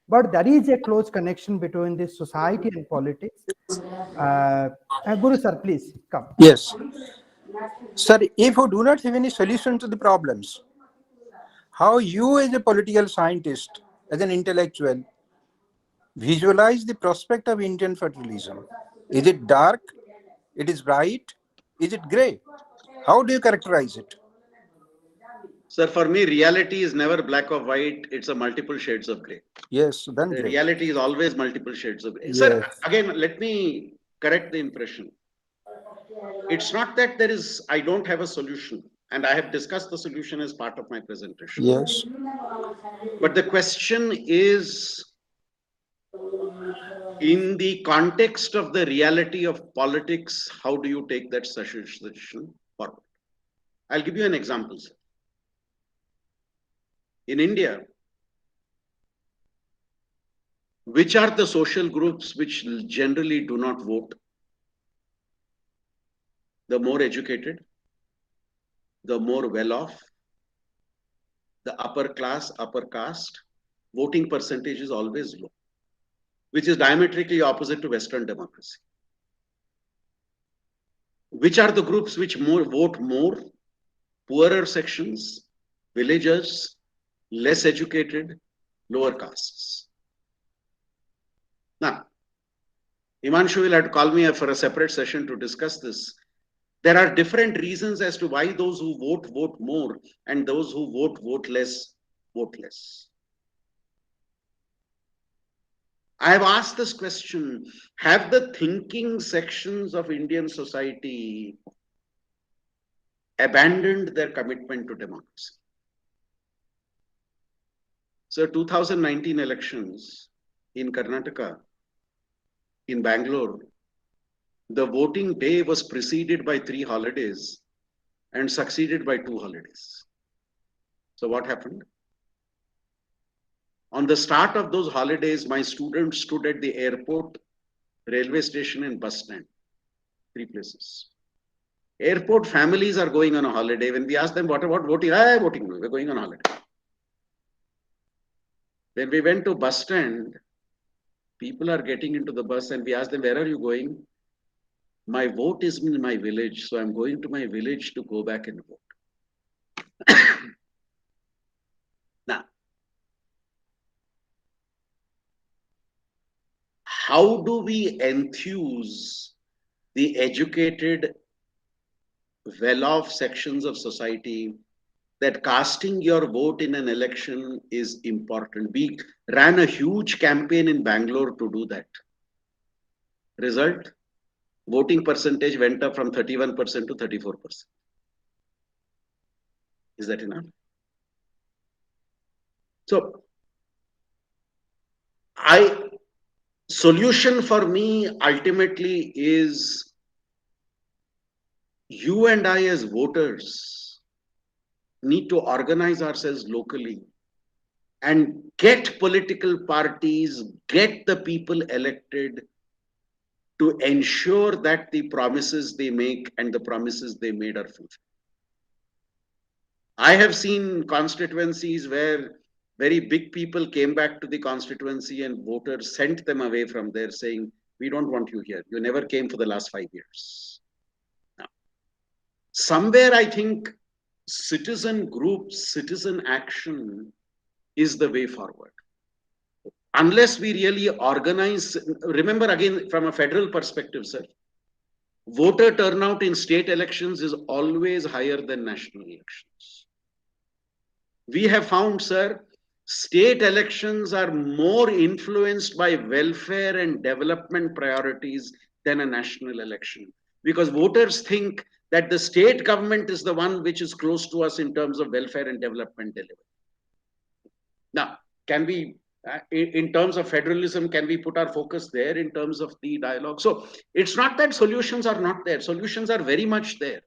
but there is a close connection between the society and politics. Guru sir, please come. Yes. Sir, if you do not have any solution to the problems, how you as a political scientist, as an intellectual, visualize the prospect of Indian federalism? Is it dark? It is bright? Is it gray? How do you characterize it? Sir, for me, reality is never black or white. It's a multiple shades of gray. Yes, then gray. Reality is always multiple shades of gray. Yes. Sir, again, let me correct the impression. It's not that I don't have a solution, and I have discussed the solution as part of my presentation. Yes. But the question is, in the context of the reality of politics, how do you take that solution forward? I'll give you an example, sir. In India, which are the social groups which generally do not vote? The more educated, the more well-off, the upper class, upper caste, voting percentage is always low, which is diametrically opposite to Western democracy. Which are the groups which vote more? Poorer sections, villagers, less educated, lower castes. Now, Himanshu will have to call me for a separate session to discuss this. There are different reasons as to why those who vote more, and those who vote less, vote less. I have asked this question, have the thinking sections of Indian society abandoned their commitment to democracy? So 2019 elections in Karnataka, in Bangalore, the voting day was preceded by 3 holidays and succeeded by 2 holidays. So what happened? On the start of those holidays, my students stood at the airport, railway station, and bus stand. 3 places. Airport families are going on a holiday. When we ask them, what about voting? Voting, we're going on holiday. When we went to bus stand, people are getting into the bus and we ask them, where are you going? My vote is in my village, so I'm going to my village to go back and vote. Now, how do we enthuse the educated, well-off sections of society that casting your vote in an election is important? We ran a huge campaign in Bangalore to do that. Result? Voting percentage went up from 31% to 34%. Is that enough? So, solution for me ultimately is you and I as voters need to organize ourselves locally and get political parties, get the people elected to ensure that the promises they make and the promises they made are fulfilled. I have seen constituencies where very big people came back to the constituency and voters sent them away from there saying, we don't want you here. You never came for the last 5 years. Now, somewhere I think citizen groups, citizen action is the way forward. Unless we really organize, remember again from a federal perspective, sir, voter turnout in state elections is always higher than national elections. We have found, sir, state elections are more influenced by welfare and development priorities than a national election, because voters think that the state government is the one which is close to us in terms of welfare and development delivery. Now, can we, in terms of federalism, can we put our focus there in terms of the dialogue? So it's not that solutions are not there. Solutions are very much there.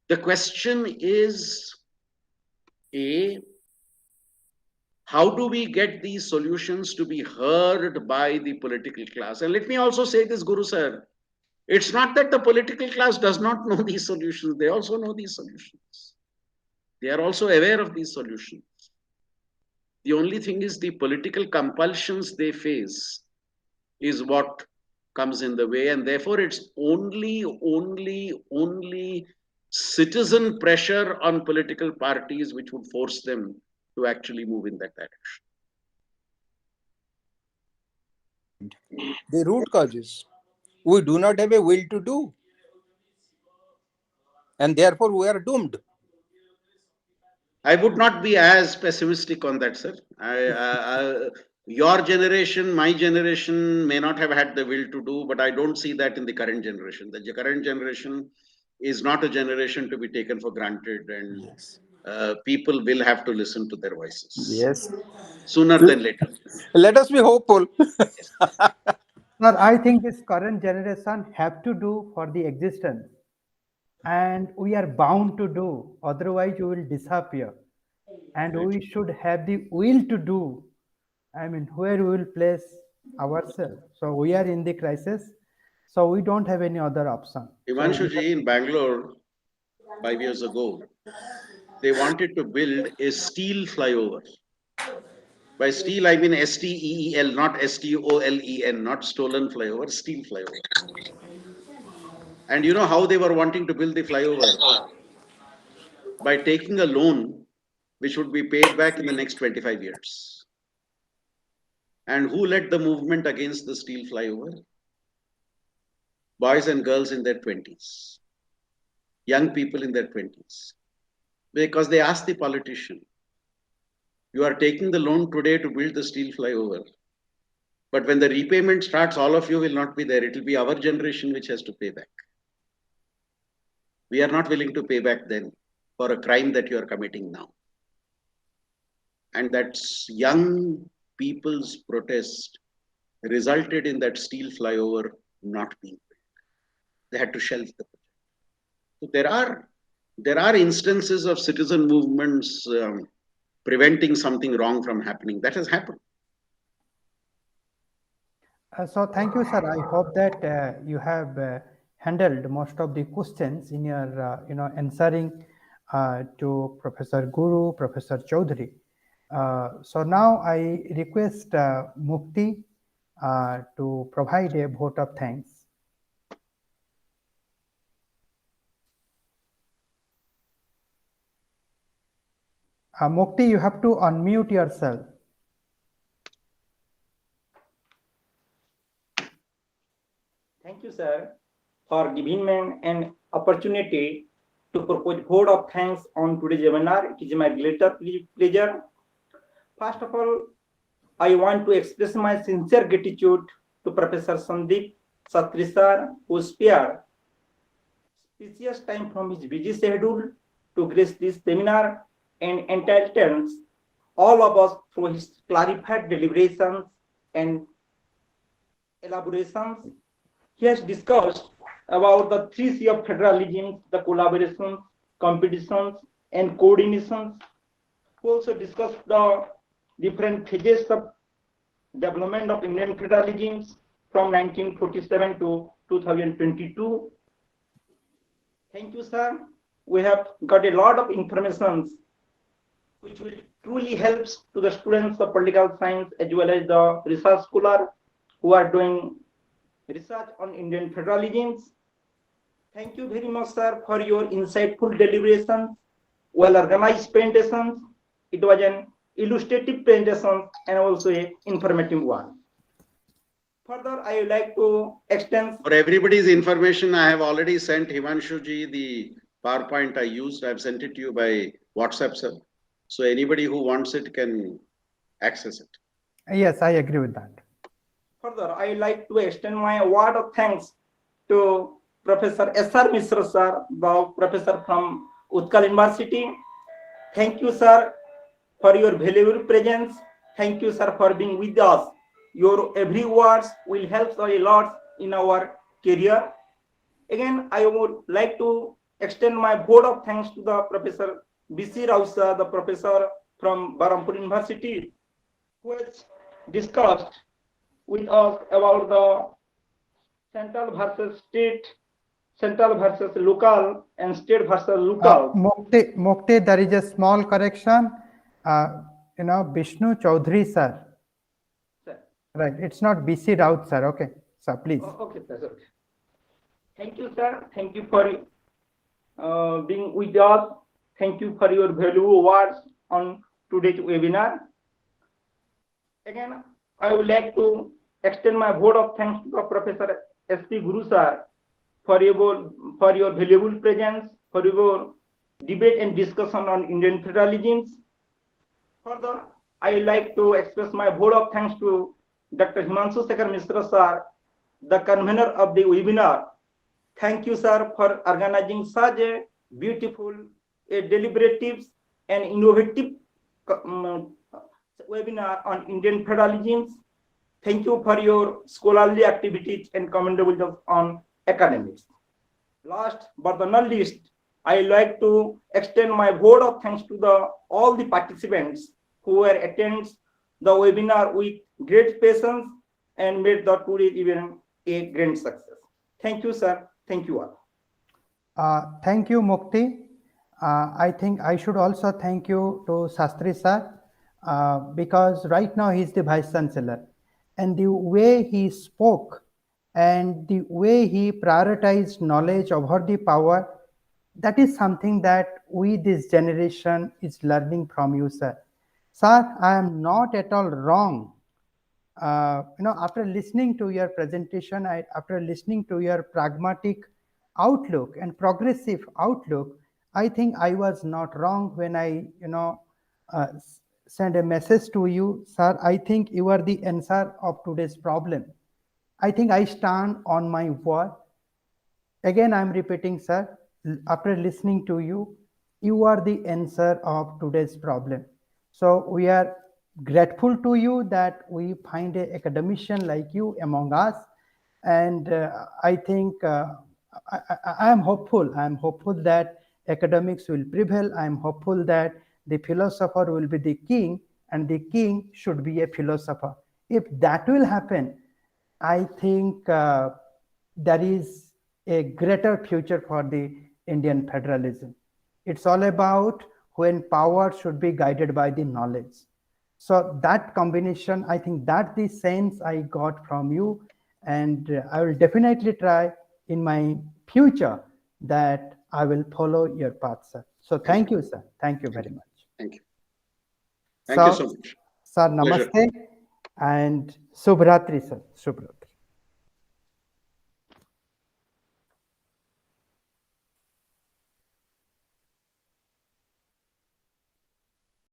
The question is, how do we get these solutions to be heard by the political class? And let me also say this, Guru sir, it's not that the political class does not know these solutions. They also know these solutions. They are also aware of these solutions. The only thing is the political compulsions they face is what comes in the way. And therefore, it's only citizen pressure on political parties which would force them to actually move in that direction. The root causes. We do not have a will to do. And therefore, we are doomed. I would not be as pessimistic on that, sir. Your generation, my generation may not have had the will to do, but I don't see that in the current generation. The current generation is not a generation to be taken for granted, and Yes. People will have to listen to their voices. Yes. Sooner than later. Let us be hopeful. Yes. Sir, I think this current generation have to do for the existence, and we are bound to do, otherwise we will disappear. And we should have the will to do. I mean, where we will place ourselves. So we are in the crisis, so we don't have any other option. Himanshu ji, in Bangalore, 5 years ago, they wanted to build a steel flyover. By steel, I mean STEEL, not STOLEN, not stolen flyover, steel flyover. And you know how they were wanting to build the flyover? By taking a loan which would be paid back in the next 25 years. And who led the movement against the steel flyover? Boys and girls in their 20s, young people in their 20s, because they asked the politician, you are taking the loan today to build the steel flyover, but when the repayment starts, all of you will not be there. It will be our generation which has to pay back. We are not willing to pay back then for a crime that you are committing now. And that's young people's protest resulted in that steel flyover not being built. They had to shelve the project. So there are instances of citizen movements preventing something wrong from happening. That has happened. So thank you, sir. I hope that you have handled most of the questions in your, answering to Professor Guru, Professor Chaudhary. So now I request Mukti to provide a vote of thanks. Mukti, you have to unmute yourself. Thank you, sir, for giving me an opportunity to propose vote of thanks on today's webinar. It is my greater pleasure. First of all, I want to express my sincere gratitude to Professor Sandeep Shastri sir, who spared precious time from his busy schedule to grace this seminar and enlightens all of us through his clarified deliberations and elaborations. He has discussed about the 3 C's of federalism, the collaborations, competitions, and coordinations. He also discussed the different phases of development of Indian federalism from 1947 to 2022. Thank you, sir. We have got a lot of information which will truly help to the students of political science as well as the research scholars who are doing research on Indian federalism. Thank you very much, sir, for your insightful deliberations, well-organized presentations. It was an illustrative presentation and also a informative one. Further, I would like to extend. For everybody's information, I have already sent Himanshu ji the PowerPoint I used. I have sent it to you by WhatsApp, sir. So anybody who wants it can access it. Yes, I agree with that. Further, I would like to extend my word of thanks to Professor S.R. Mishra, sir, the professor from Utkal University. Thank you, sir, for your valuable presence. Thank you, sir, for being with us. Your every words will help a lot in our career. Again, I would like to extend my vote of thanks to the Professor B.C. Rao, sir, the professor from Barampur University, who has discussed with us about the central versus state, central versus local, and state versus local. Mukti, there is a small correction. Vishnu Chaudhary, sir. Sir. Right, it's not BC Raut, sir. Okay, sir, please. Okay, sir. Okay. Thank you, sir. Thank you for being with us. Thank you for your valuable words on today's webinar. Again, I would like to extend my vote of thanks to the Professor S.P. Guru, sir, for your valuable presence, for your debate and discussion on Indian federalism. Further, I would like to express my vote of thanks to Dr. Himanshu Sekhar Mishra, sir, the convener of the webinar. Thank you, sir, for organizing such a beautiful, deliberative, and innovative webinar on Indian federalism. Thank you for your scholarly activities and commendable jobs on academics. Last but not least, I like to extend my vote of thanks to all the participants who were attending the webinar with great patience and made the today's event a great success. Thank you, sir. Thank you all. Thank you, Mukti. I think I should also thank you to Shastri sir, because right now he's the Vice Chancellor, and the way he spoke and the way he prioritized knowledge over the power, that is something that we, this generation, is learning from you, sir. Sir, I am not at all wrong. After listening to your presentation, after listening to your pragmatic outlook and progressive outlook, I think I was not wrong when I, send a message to you, sir. I think you are the answer of today's problem. I think I stand on my word. Again, I'm repeating, sir, after listening to you, you are the answer of today's problem. So we are grateful to you that we find an academician like you among us. And I think I am hopeful. I am hopeful that academics will prevail. I am hopeful that the philosopher will be the king, and the king should be a philosopher. If that will happen, I think there is a greater future for the Indian federalism. It's all about when power should be guided by the knowledge. So that combination, I think that's the sense I got from you, and I will definitely try in my future that I will follow your path, sir. So thank you, sir. Thank you very much. Thank you. Thank you so much. Sir, Pleasure. namaste and Subhratri, sir. Subhratri.